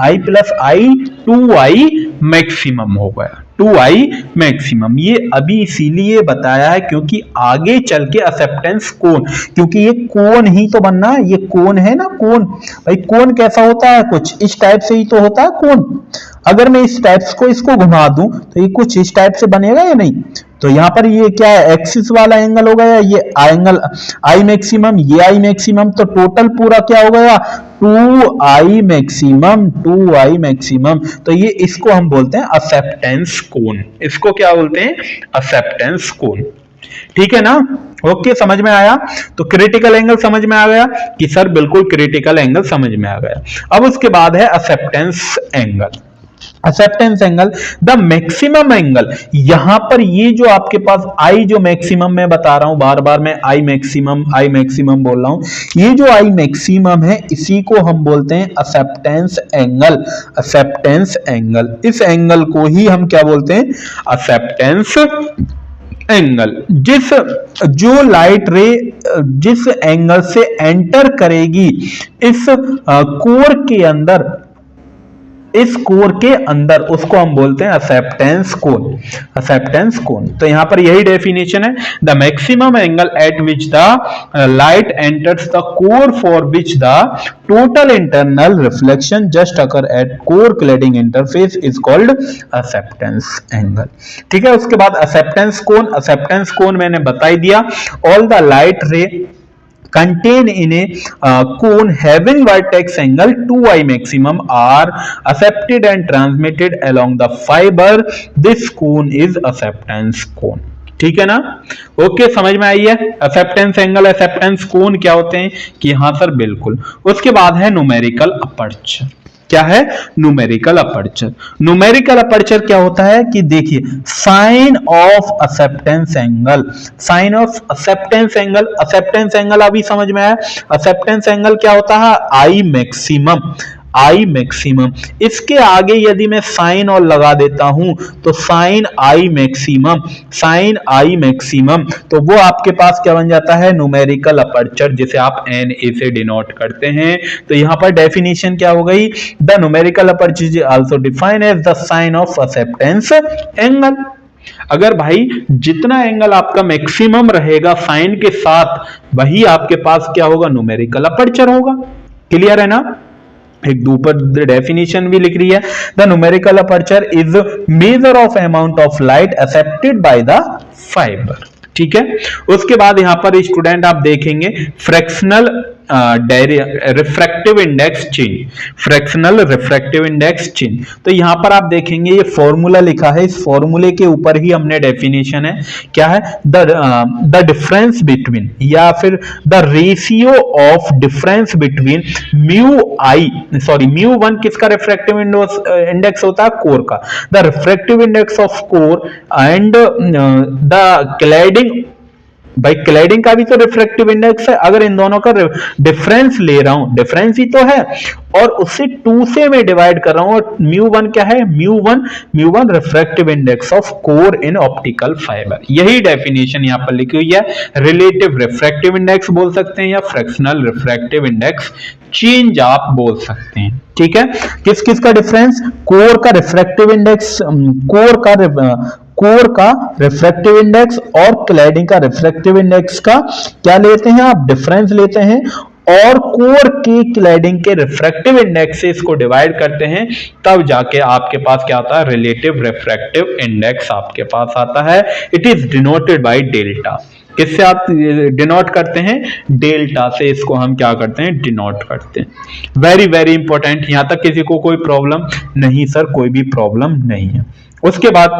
आई प्लस आई 2i मैक्सिमम हो गया, 2i मैक्सिमम। ये अभी इसीलिए बताया है क्योंकि आगे चल के एक्सेप्टेंस कोण, क्योंकि ये कोण ही तो बनना है, ये कोण है ना कोण, भाई कोण कैसा होता है, कुछ इस टाइप से ही तो होता है कोण। अगर मैं इस टाइप को इसको घुमा दूं तो ये कुछ इस टाइप से बनेगा या नहीं। तो यहां पर ये क्या है, एक्सिस वाला एंगल हो गया, ये एंगल आई मैक्सिमम, ये आई मैक्सिमम, तो टोटल पूरा क्या हो गया 2i मैक्सिमम, 2i मैक्सिमम। तो ये इसको हम बोलते हैं एक्सेप्टेंस कोण, इसको क्या बोलते हैं एक्सेप्टेंस कोण। ठीक है ना, ओके समझ में आया। तो क्रिटिकल एंगल समझ में आ गया कि सर बिल्कुल क्रिटिकल एंगल समझ में आ गया। अब उसके बाद है acceptance angle. Acceptance angle the maximum angle, यहां पर ये जो आपके पास आई जो मैक्सिमम मैं बता रहा हूं, बार बार मैं आई मैक्सिमम बोल रहा हूं, ये जो आई मैक्सिमम है इसी को हम बोलते हैं एक्सेप्टेंस एंगल, एक्सेप्टेंस एंगल। इस एंगल को ही हम क्या बोलते हैं एक्सेप्टेंस एंगल। जो लाइट रे जिस एंगल से एंटर करेगी इस कोर के अंदर, इस कोर के अंदर, उसको हम बोलते हैं एक्सेप्टेंस कोण, एक्सेप्टेंस कोण। तो यहां पर यही डेफिनेशन है, the maximum angle eight which the light enters the core for which the total internal reflection just occur at core cladding interface is called acceptance angle. ठीक है, उसके बाद एक्सेप्टेंस कोण, एक्सेप्टेंस कोण मैंने बता ही दिया, ऑल द लाइट रे contain in a cone having vertex angle 2i maximum are accepted and transmitted along the fiber. This cone is acceptance cone. ठीक है ना, ओके समझ में आई है। एक्सेप्टेंस एंगल, एक्सेप्टेंस कोण क्या होते हैं कि हाँ सर बिल्कुल। उसके बाद है न्यूमेरिकल अपर्चर। क्या है न्यूमेरिकल अपर्चर। न्यूमेरिकल अपर्चर क्या होता है कि देखिए sine of acceptance angle, sine of acceptance angle, acceptance angle अभी समझ में आया। एक्सेप्टेंस एंगल क्या होता है आई मैक्सिमम, आई मैक्सिमम। इसके आगे यदि मैं साइन और लगा देता हूं तो sine i maximum, sine i maximum, तो वो आपके पास क्या बन जाता है न्यूमेरिकल अपर्चर, जिसे आप एन ए से डिनोट करते हैं। तो यहां पर डेफिनेशन क्या हो गई, the numerical aperture is also defined as the sine of acceptance angle. अगर भाई जितना एंगल आपका मैक्सिमम रहेगा साइन के साथ, वही आपके पास क्या होगा न्यूमेरिकल अपर्चर होगा। क्लियर है ना, एक ऊपर डेफिनेशन भी लिख रही है, the numerical aperture is measure of amount of light accepted by the fibre. ठीक है, उसके बाद यहां पर स्टूडेंट आप देखेंगे fractional refractive index change, fractional refractive index change. तो यहां पर आप देखेंगे ये फॉर्मूला लिखा है, इस फॉर्मूले के ऊपर ही हमने डेफिनेशन है, क्या है द डिफरेंस बिटवीन या फिर the ratio of difference between mu one किसका रिफ्रैक्टिव इंडेक्स होता है कोर का, the refractive index of core and the cladding, भाई क्लैडिंग का भी तो रिफ्रैक्टिव इंडेक्स है। अगर इन दोनों का डिफरेंस ले रहा हूं, डिफरेंस ही तो है, और उससे 2 से मैं डिवाइड कर रहा हूं, और म्यू वन क्या है, mu one refractive index of core in optical fibre. यही डेफिनेशन यहां पर लिखी हुई है। रिलेटिव रिफ्रैक्टिव इंडेक्स बोल सकते हैं या फ्रैक्शनल रिफ्रैक्टिव इंडेक्स चेंज आप बोल सकते हैं। ठीक है, किस किस का डिफरेंस, कोर का रिफ्रैक्टिव इंडेक्स, कोर का रिफ्रैक्टिव इंडेक्स और क्लैडिंग का रिफ्रैक्टिव इंडेक्स का क्या लेते हैं आप, डिफरेंस लेते हैं, और कोर के क्लैडिंग के रिफ्रैक्टिव इंडेक्स से इसको डिवाइड करते हैं, तब जाके आपके पास क्या आता है रिलेटिव रिफ्रैक्टिव इंडेक्स आपके पास आता है। It is denoted by delta. किससे आप डिनोट करते हैं, डेल्टा से इसको हम क्या करते हैं डिनोट करते हैं। वेरी वेरी इंपॉर्टेंट, यहां तक किसी को कोई प्रॉब्लम नहीं सर, कोई भी प्रॉब्लम नहीं है। उसके बाद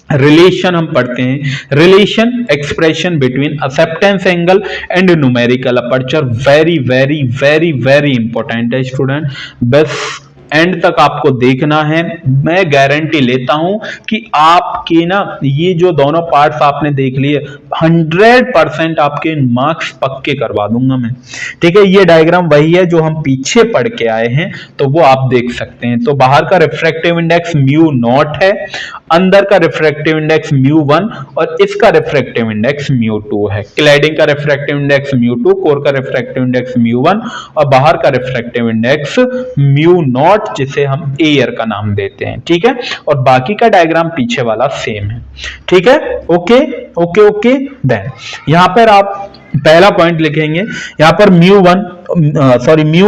रिलेशन हम पढ़ते हैं, relation expression between acceptance angle and numerical aperture. Very very very very important है स्टूडेंट, बस एंड तक आपको देखना है। मैं गारंटी लेता हूं कि आपके ना ये जो दोनों पार्ट्स आपने देख लिए 100% आपके मार्क्स पक्के करवा दूंगा मैं, ठीक है। ये डायग्राम वही है जो हम पीछे पढ़ के आए हैं, तो वो आप देख सकते हैं। तो बाहर का रिफ्रैक्टिव इंडेक्स म्यू नॉट है, अंदर का रिफ्रैक्टिव इंडेक्स म्यू 1 और इसका रिफ्रैक्टिव इंडेक्स म्यू 2 है। क्लैडिंग का रिफ्रैक्टिव इंडेक्स म्यू 2, कोर का रिफ्रैक्टिव इंडेक्स म्यू 1 और बाहर का रिफ्रैक्टिव इंडेक्स म्यू नॉट, जिसे हम एयर का नाम देते हैं, ठीक है। और बाकी का डायग्राम पीछे वाला सेम है, ठीक है। Okay okay okay. देन यहां पर आप पहला पॉइंट लिखेंगे, यहां पर म्यू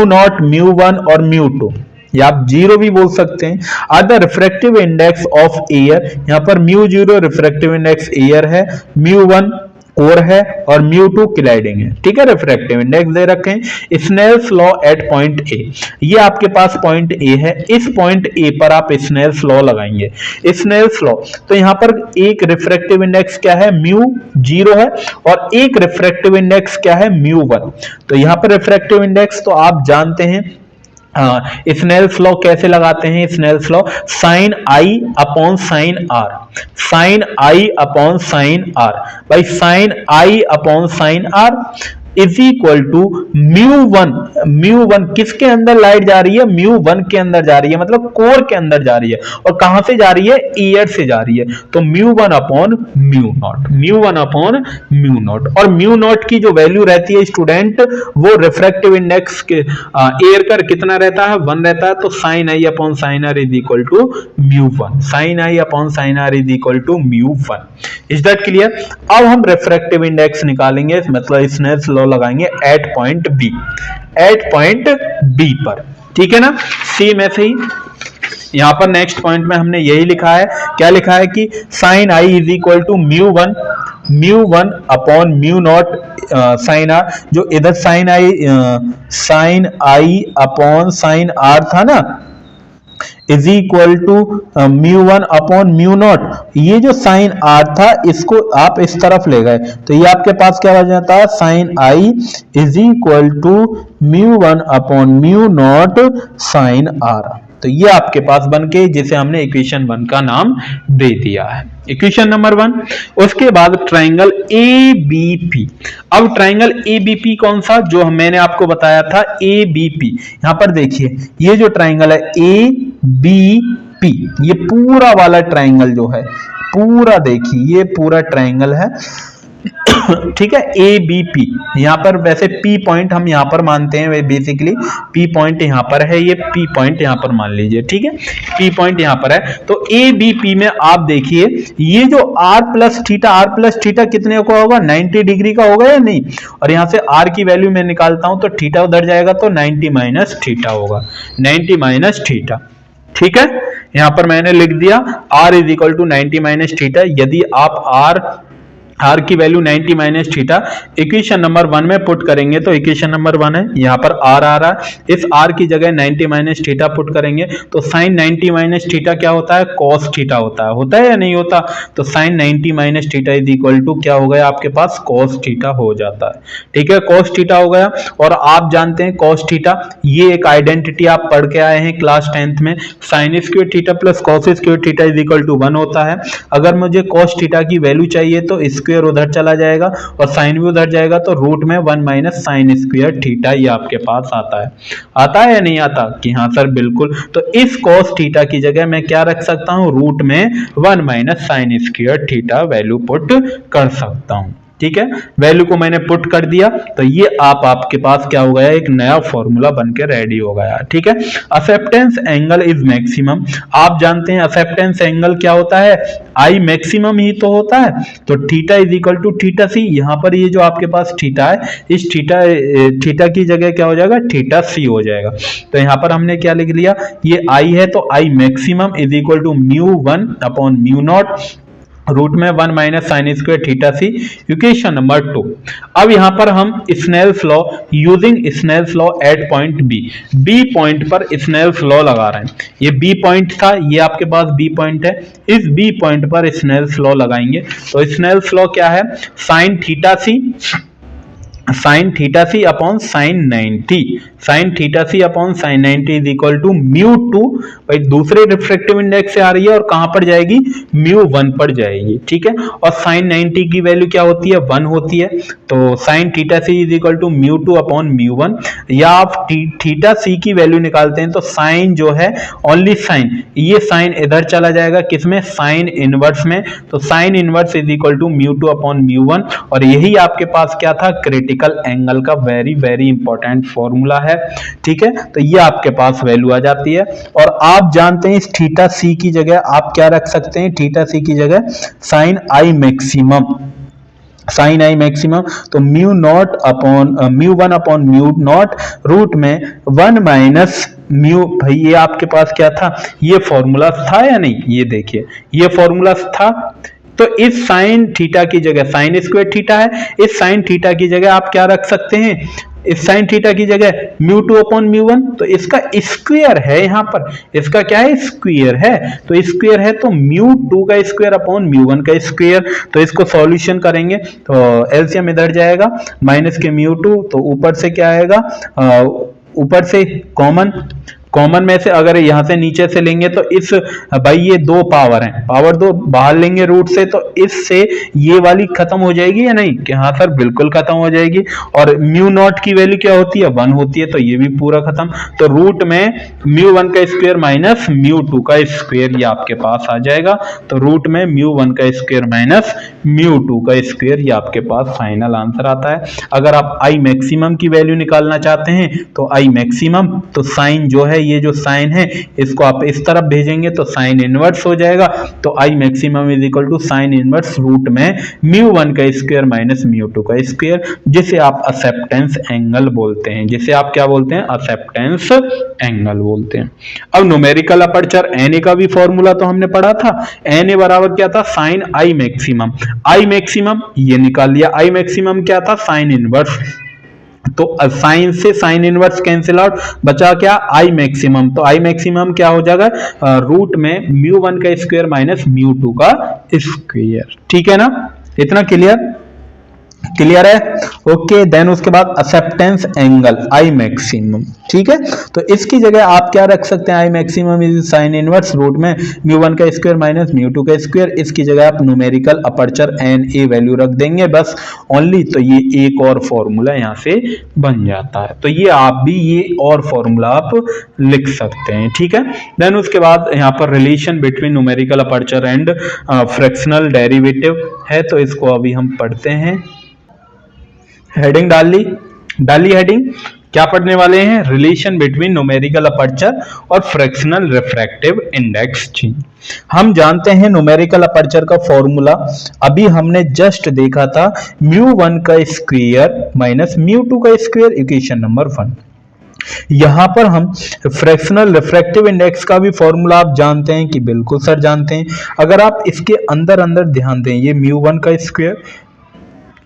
नॉट, म्यू 1 और म्यू 2, या आप जीरो भी बोल सकते हैं, are the refractive index of air. यहां पर म्यू 0 रिफ्रैक्टिव इंडेक्स एयर है, म्यू 1 कोर है और म्यू 2 क्लैडिंग है, ठीक है। रिफ्रैक्टिव इंडेक्स दे रखे हैं। Snell's law at point A, ये आपके पास पॉइंट ए है, इस पॉइंट ए पर आप स्नेल्स लॉ लगाएंगे। स्नेल्स लॉ, तो यहां पर एक रिफ्रैक्टिव इंडेक्स क्या है, म्यू 0 है, और एक रिफ्रैक्टिव इंडेक्स क्या है, म्यू 1। तो यहां पर रिफ्रैक्टिव इंडेक्स तो आप जानते हैं, स्नेल्स लॉ कैसे लगाते हैं, स्नेल्स लॉ साइन आई अपॉन साइन आर, साइन आई अपॉन साइन आर, भाई sine I upon sine are is equal to mu 1। Mu 1 किसके अंदर लाइट जा रही है, म्यू 1 के अंदर जा रही है, मतलब कोर के अंदर जा रही है, और कहां से जा रही है, ईयर से जा रही है। तो mu 1 upon mu not, mu 1 upon mu not. और म्यू नॉट की जो वैल्यू रहती है स्टूडेंट, वो रिफ्रैक्टिव इंडेक्स के एयर का कितना रहता है, 1 रहता है। तो sine I upon sine are is equal to mu 1, sine I upon sine are is equal to mu 1। Is that clear? अब हम रिफ्रैक्टिव इंडेक्स निकालेंगे, मतलब स्नेल्स लॉ लगाएंगे at point B, at point B पर, ठीक है ना। सेम ऐसे ही यहां पर नेक्स्ट पॉइंट में हमने यही लिखा है, क्या लिखा है कि sine i is equal to mu 1 upon mu naught sine r. जो इधर साइन आई अपॉन साइन आर था ना, is equal to mu 1 upon mu naught. ये जो साइन आर था इसको आप इस तरफ ले गए, तो ये आपके पास क्या हो जाता है, sine i is equal to mu 1 upon mu naught sine r. तो ये आपके पास बन के, जिसे हमने इक्वेशन 1 का नाम दे दिया है, इक्वेशन नंबर 1। उसके बाद ट्राइंगल एबीपी। अब ट्राइंगल एबीपी कौन सा, जो मैंने आपको बताया था एबीपी। यहां पर देखिए ये जो ट्राइंगल है एबीपी, ये पूरा वाला ट्राइंगल जो है, पूरा देखिए ये पूरा ट्राइंगल है, ठीक है। ए बी पी, यहां पर वैसे पी पॉइंट हम यहां पर मानते हैं, बेसिकली पी पॉइंट यहां पर है, ये पी पॉइंट यहां पर मान लीजिए, ठीक है। पी पॉइंट यहां पर है, तो ए बी पी में आप देखिए ये जो आर प्लस थीटा कितने का होगा, 90 डिग्री का होगा या नहीं। और यहां से आर की वैल्यू मैं निकालता हूं, तो थीटा उधर जाएगा तो 90 माइनस थीटा होगा, 90 माइनस थीटा, ठीक है। यहां पर मैंने लिख दिया r is equal to 90 minus theta. यदि आप आर की value 90 minus theta equation number 1 में पुट करेंगे, तो इक्वेशन नंबर 1 है, यहां पर आर आ रहा है, इस आर की जगह 90 माइनस थीटा पुट करेंगे, तो साइन 90 माइनस थीटा क्या होता है, कॉस थीटा होता है या नहीं होता। तो sine 90 minus theta is equal to क्या हो गया आपके पास, कॉस थीटा हो जाता है, ठीक है। कॉस थीटा हो गया, और आप जानते हैं कॉस थीटा, ये एक आइडेंटिटी आप पढ़ के आए हैं क्लास 10th में, sine square theta plus cos square theta is equal to 1 होता है। अगर मुझे कॉस थीटा की वैल्यू चाहिए तो स्क्वायर उधर चला जाएगा और साइन भी उधर जाएगा, तो रूट में 1 माइनस साइन स्क्वायर थीटा ये आपके पास आता है या नहीं आता, कि हाँ सर बिल्कुल। तो इस कॉस थीटा की जगह मैं क्या रख सकता हूं, रूट में 1 minus sine square theta value put कर सकता हूं, ठीक है। वैल्यू को मैंने पुट कर दिया, तो ये आपके पास क्या हो गया, एक नया फॉर्मूला बन के रेडी हो गया, ठीक है। एक्सेप्टेंस एंगल इज मैक्सिमम, आप जानते हैं एक्सेप्टेंस एंगल क्या होता है, आई मैक्सिमम ही तो होता है। तो theta is equal to theta C, यहां पर ये जो आपके पास थीटा है, इस थीटा की जगह क्या हो जाएगा, थीटा सी हो जाएगा। तो यहां पर हमने क्या लिख लिया, ये आई है, तो i maximum is equal to mu 1 upon mu naught, root में 1 minus sine square theta c, equation number 2। अब यहां पर हम Snell's law using Snell's law at point B point पर स्नेल्स लॉ लगा रहे हैं। ये बी पॉइंट था, ये आपके पास बी पॉइंट है, इस बी पॉइंट पर स्नेल्स लॉ लगाएंगे। तो स्नेल्स लॉ क्या है, sine theta c upon sine 90, sine theta c upon sine 90 is equal to mu 2, भाई दूसरे रिफ्रैक्टिव इंडेक्स से आ रही है और कहां पर जाएगी, म्यू 1 पर जाएगी, ठीक है। और साइन 90 की वैल्यू क्या होती है, 1 होती है। तो sine theta C is equal to mu 2 upon mu 1, या आप थीटा सी की वैल्यू निकालते हैं तो साइन जो है ओनली साइन, ये साइन इधर चला जाएगा किसमें, साइन इनवर्स में। तो sine inverse is equal to mu 2 upon mu 1, और यही आपके पास क्या था, क्रिटिकल एंगल का वेरी वेरी इंपॉर्टेंट फॉर्मूला है, ठीक है। तो ये आपके पास वैल्यू आ जाती है। और आप जानते हैं इस थीटा सी की जगह आप क्या रख सकते हैं, थीटा सी की जगह sine i maximum, sine i maximum. तो mu naught upon mu 1 upon mu naught root में 1 माइनस म्यू, भाई ये आपके पास क्या था, ये फॉर्मूला था या नहीं, ये देखिए ये फॉर्मूला था। तो इस साइन थीटा की जगह, साइन स्क्वायर थीटा है, इस साइन थीटा की जगह आप क्या रख सकते हैं, इस साइन थीटा की जगह म्यू 2 अपॉन म्यू 1, तो इसका स्क्वायर है, यहां पर इसका क्या है, स्क्वायर है। तो स्क्वायर है तो म्यू 2 का स्क्वायर अपॉन म्यू 1 का स्क्वायर। तो इसको सॉल्यूशन करेंगे तो एलसीएम इधर जाएगा, माइनस के म्यू 2, तो ऊपर से क्या आएगा, ऊपर से कॉमन में से अगर यहां से नीचे से लेंगे तो इस, भाई ये दो पावर हैं, पावर दो बाहर लेंगे रूट से, तो इससे ये वाली खत्म हो जाएगी या नहीं, कि हाँ सर बिल्कुल खत्म हो जाएगी। और म्यू नॉट की वैल्यू क्या होती है, 1 होती है, तो ये भी पूरा खत्म। तो रूट में म्यू 1 का स्क्वायर माइनस म्यू 2 का स्क्वायर ये आपके पास आ जाएगा। तो रूट में म्यू 1 का स्क्वायर माइनस म्यू 2 का स्क्वायर ये आपके पास फाइनल आंसर आता है। अगर आप आई मैक्सिमम की वैल्यू निकालना चाहते हैं तो आई मैक्सिमम, तो साइन जो है, ये जो साइन है इसको आप इस तरफ भेजेंगे तो साइन इनवर्स हो जाएगा। तो i maximum is equal to sine inverse root में म्यू 1 का स्क्वायर माइनस म्यू 2 का स्क्वायर, जिसे आप एक्सेप्टेंस एंगल बोलते हैं, जिसे आप क्या बोलते हैं, एक्सेप्टेंस एंगल बोलते हैं। अब न्यूमेरिकल अपर्चर एनए का भी फॉर्मूला तो हमने पढ़ा था, एनए बराबर क्या था, sine i maximum, I maximum ये निकाल लिया, आई मैक्सिमम क्या था, साइन इनवर्स। तो साइन से साइन इनवर्स कैंसिल आउट, बचा क्या, आई मैक्सिमम। तो आई मैक्सिमम क्या हो जाएगा, रूट में म्यू 1 का स्क्वायर माइनस म्यू 2 का स्क्वायर, ठीक है ना, इतना क्लियर है, ओके। देन उसके बाद एक्सेप्टेंस एंगल आई मैक्सिमम, ठीक है। तो इसकी जगह आप क्या रख सकते हैं, आई maximum is sine inverse root में म्यू 1 का स्क्वायर माइनस म्यू 2 का स्क्वायर। इसकी जगह आप numerical aperture N A value रख देंगे बस ओनली, तो ये एक और फॉर्मूला यहां से बन जाता है। तो ये आप भी ये और फॉर्मूला आप लिख सकते हैं, ठीक है। देन उसके बाद यहाँ पर relation between numerical aperture and fractional derivative है, तो इसको अभी हम पढ़ते हैं। हेडिंग डाल ली हेडिंग, क्या पढ़ने वाले हैं, रिलेशन बिटवीन न्यूमेरिकल अपर्चर और फ्रैक्शनल रिफ्रैक्टिव इंडेक्स चेंज। हम जानते हैं न्यूमेरिकल अपर्चर का फॉर्मूला अभी हमने जस्ट देखा था, म्यू 1 का स्क्वायर माइनस म्यू 2 का स्क्वायर, इक्वेशन नंबर 1। यहां पर हम फ्रैक्शनल रिफ्रैक्टिव इंडेक्स का भी फॉर्मूला आप जानते हैं कि बिल्कुल सर जानते हैं। अगर आप इसके अंदर ध्यान दें, ये म्यू 1 का स्क्वायर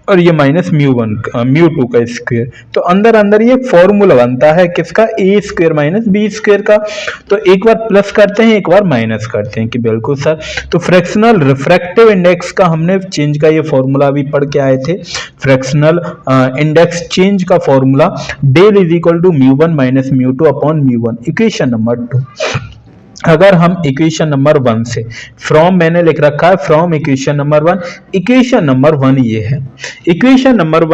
और ये माइनस म्यू 2 का स्क्वायर, तो अंदर ये फॉर्मूला बनता है किसका, ए स्क्वायर माइनस बी स्क्वायर का। तो एक बार प्लस करते हैं, एक बार माइनस करते हैं, कि बिल्कुल सर। तो फ्रैक्शनल रिफ्रैक्टिव इंडेक्स का हमने चेंज का ये फॉर्मूला भी पढ़ के आए थे। फ्रैक्शनल इंडेक्स चेंज का formula del is equal to mu 1 minus mu 2 upon mu 1, equation number 2। अगर हम इक्वेशन नंबर 1 से, फ्रॉम मैंने लिख रखा है from equation number 1, equation number 1 ये है, इक्वेशन नंबर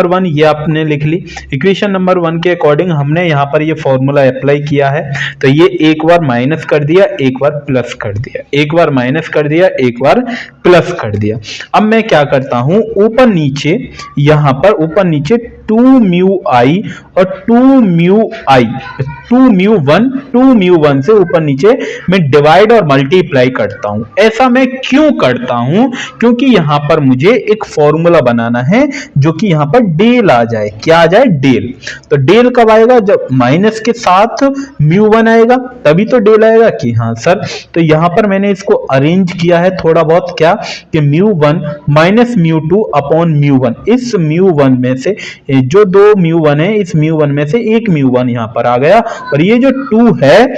1 ये आपने लिख ली। इक्वेशन नंबर 1 के अकॉर्डिंग हमने यहाँ पर ये फॉर्मूला अप्लाई किया है। तो ये एक बार माइनस कर दिया, एक बार प्लस कर दिया, एक बार माइनस कर दिया, एक बार प्लस कर दिया। अब मैं क्या करता हूं, ऊपर नीचे, यहां पर ऊपर नीचे 2 म्यू आई और 2 mu i, two mu one से ऊपर नीचे मैं डिवाइड और मल्टीप्लाई करता हूं। ऐसा मैं क्यों करता हूं? क्योंकि यहां पर मुझे एक फॉर्मूला बनाना है जो कि यहां पर डेल आ जाए। क्या आ जाए? डेल। तो डेल कब आएगा? जब माइनस के साथ म्यू वन आएगा तभी तो डेल आएगा। कि हाँ सर, तो यहां पर मैंने इसको अरेंज किया है थोड़ा बहुत, क्या कि mu one minus mu two upon mu one. इस म्यू वन में से जो दो म्यू वन है, इस म्यू वन में से एक म्यू वन यहां पर आ गया, और ये जो टू है,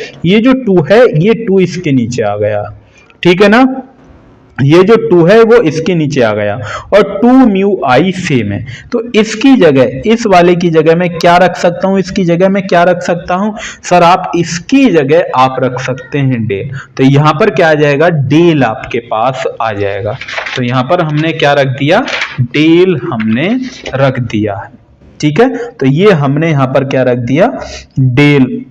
ये टू इसके नीचे आ गया। ठीक है ना? ये जो टू है वो इसके नीचे आ गया, और टू म्यू आई सेम है। तो इसकी जगह, इस वाले की जगह मैं क्या रख सकता हूं? इसकी जगह मैं क्या रख सकता हूं? सर आप इसकी जगह आप रख सकते हैं डेल। तो यहां पर क्या आ जाएगा? डेल आपके पास आ जाएगा। तो यहां पर हमने क्या रख दिया? डेल हमने रख दिया। ठीक है, तो ये हमने यहां पर क्या रख दिया? डेल।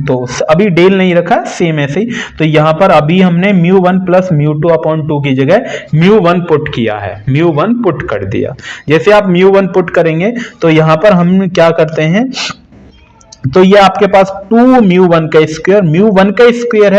तो अभी डेल नहीं रखा, सेम ऐसे ही। तो यहां पर अभी हमने mu one plus mu two upon two की जगह म्यू वन पुट किया है, म्यू वन पुट कर दिया। जैसे आप म्यू वन पुट करेंगे तो यहां पर हम क्या करते हैं, तो ये आपके पास टू म्यू वन का स्क्वायर, म्यू वन का स्क्वायर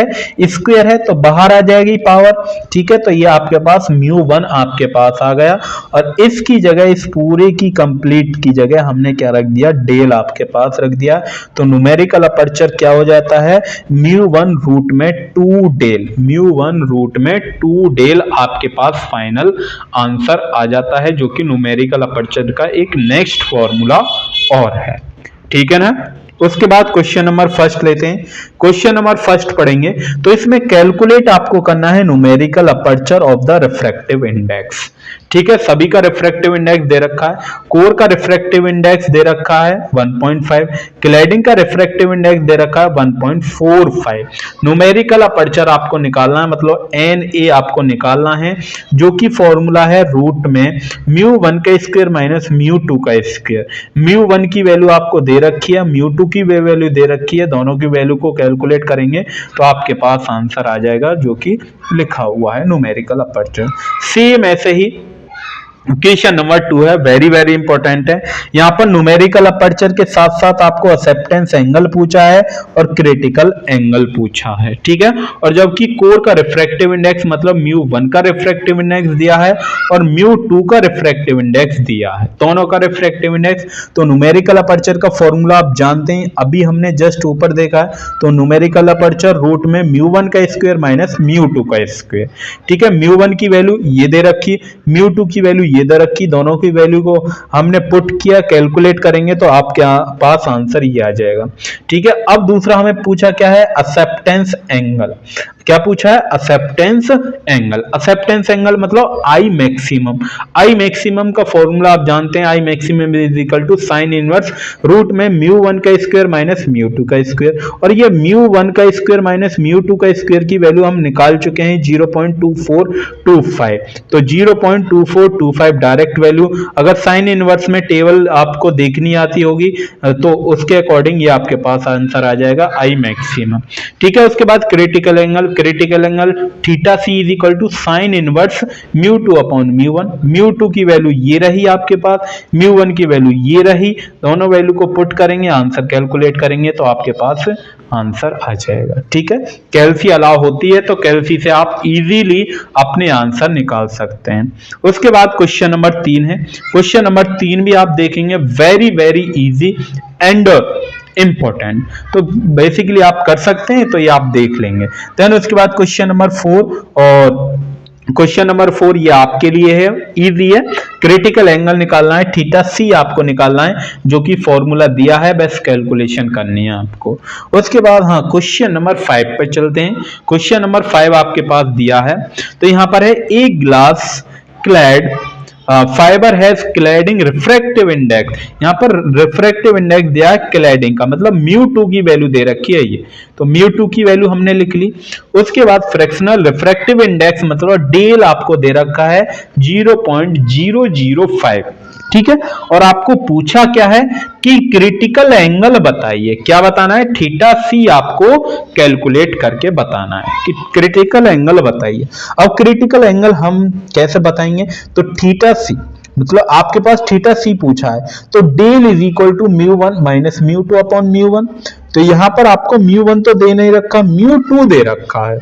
है तो बाहर आ जाएगी पावर। ठीक है, तो ये आपके पास म्यू वन आपके पास आ गया, और इसकी जगह, इस पूरे की कंप्लीट की जगह हमने क्या रख दिया? डेल आपके पास रख दिया। तो न्यूमेरिकल अपर्चर क्या हो जाता है? म्यू वन रूट में two del, mu one root में टू डेल आपके पास फाइनल आंसर आ जाता है, जो कि न्यूमेरिकल अपर्चर का एक नेक्स्ट फॉर्मूला और है। ठीक है ना? उसके बाद क्वेश्चन नंबर फर्स्ट लेते हैं। क्वेश्चन नंबर फर्स्ट पढ़ेंगे तो इसमें कैलकुलेट आपको करना है numerical aperture of the refractive index. ठीक है, सभी का रिफ्रैक्टिव इंडेक्स दे रखा है। कोर का रिफ्रैक्टिव इंडेक्स दे रखा है 1.5, क्लैडिंग का रिफ्रैक्टिव इंडेक्स दे रखा है 1.45। न्यूमेरिकल अपर्चर आपको निकालना है, मतलब NA आपको निकालना है, जो कि फॉर्मूला है रूट में म्यू वन का स्क्वायर माइनस म्यू टू का स्क्वायर। म्यू वन की वैल्यू आपको दे रखी है, म्यू टू की वैल्यू दे रखी है, दोनों की वैल्यू को कैलकुलेट करेंगे तो आपके पास आंसर आ जाएगा, जो कि लिखा हुआ है न्यूमेरिकल अपर्चर। सेम ऐसे ही क्वेश्चन नंबर 2 है, वेरी वेरी इंपॉर्टेंट है। यहाँ पर न्यूमेरिकल अपर्चर के साथ साथ आपको एक्सेप्टेंस एंगल पूछा है और क्रिटिकल एंगल पूछा है। ठीक है, और जबकि कोर का रिफ्रैक्टिव इंडेक्स मतलब म्यू वन का रिफ्रैक्टिव इंडेक्स दिया है और म्यू टू का रिफ्रैक्टिव इंडेक्स दिया है, दोनों का रिफ्रैक्टिव इंडेक्स। तो न्यूमेरिकल अपर्चर का फॉर्मूला आप जानते हैं, अभी हमने जस्ट ऊपर देखा है। तो न्यूमेरिकल अपर्चर रूट में म्यू वन का स्क्वायर माइनस म्यू टू का स्क्वायर। ठीक है, म्यू वन की वैल्यू ये दे रखी, म्यू टू की वैल्यू ये दे रखी, दोनों की वैल्यू को हमने पुट किया, कैलकुलेट करेंगे तो आपके पास आंसर ये आ जाएगा। ठीक है, अब दूसरा हमें पूछा क्या है? Acceptance angle. क्या पूछा है? Acceptance angle. एक्सेप्टेंस एंगल मतलब आई मैक्सिमम। आई मैक्सिमम का फॉर्मूला आप जानते हैं, आई maximum is equal to sine inverse root में म्यू वन का स्क्वायर माइनस म्यू टू का स्क्वायर। और ये म्यू वन का स्क्वायर माइनस म्यू टू का स्क्वायर की वैल्यू हम निकाल चुके हैं 0.2425। तो 0.2425 डायरेक्ट वैल्यू, अगर साइन इनवर्स में टेबल आपको देखनी आती होगी तो उसके अकॉर्डिंग ये आपके पास आंसर आ जाएगा आई मैक्सिमम। ठीक है, उसके बाद critical angle. Critical angle theta C is equal to sine inverse mu two upon mu one. Mu two की वैल्यू ये रही आपके पास, म्यू वन की वैल्यू ये रही, दोनों वैल्यू को पुट करेंगे, आंसर कैलकुलेट करेंगे तो आपके पास आंसर आ जाएगा। ठीक है, कैलसी अलाउ होती है तो कैलसी से आप इजीली अपने आंसर निकाल सकते हैं। उसके बाद क्वेश्चन नंबर 3 है। क्वेश्चन नंबर 3 भी आप देखेंगे very very easy and important, तो बेसिकली आप कर सकते हैं, तो ये आप देख लेंगे। देन उसके बाद क्वेश्चन नंबर 4, और क्वेश्चन नंबर 4 ये आपके लिए है, इजी है। क्रिटिकल एंगल निकालना है, थीटा सी आपको निकालना है, जो कि फॉर्मूला दिया है, बस कैलकुलेशन करनी है आपको। उसके बाद हाँ क्वेश्चन नंबर 5 पे चलते हैं। क्वेश्चन नंबर 5 आपके पास दिया है, तो यहां पर है एक glass clad fibre has cladding refractive index. यहां पर रिफ्रैक्टिव इंडेक्स दिया है क्लैडिंग का, मतलब म्यू टू की वैल्यू दे रखी है ये, तो म्यू टू की वैल्यू हमने लिख ली। उसके बाद फ्रैक्शनल रिफ्रैक्टिव इंडेक्स मतलब डेल आपको दे रखा है 0.005। ठीक है, और आपको पूछा क्या है कि क्रिटिकल एंगल बताइए। क्या बताना है? थीटा सी आपको कैलकुलेट करके बताना है कि क्रिटिकल एंगल बताइए। अब क्रिटिकल एंगल हम कैसे बताएंगे? तो थीटा सी मतलब आपके पास थीटा सी पूछा है, तो डेल इज इक्वल टू म्यू1 माइनस म्यू2 अपॉन म्यू1। तो यहां पर आपको म्यू1 तो दे नहीं रखा, म्यू2 दे रखा है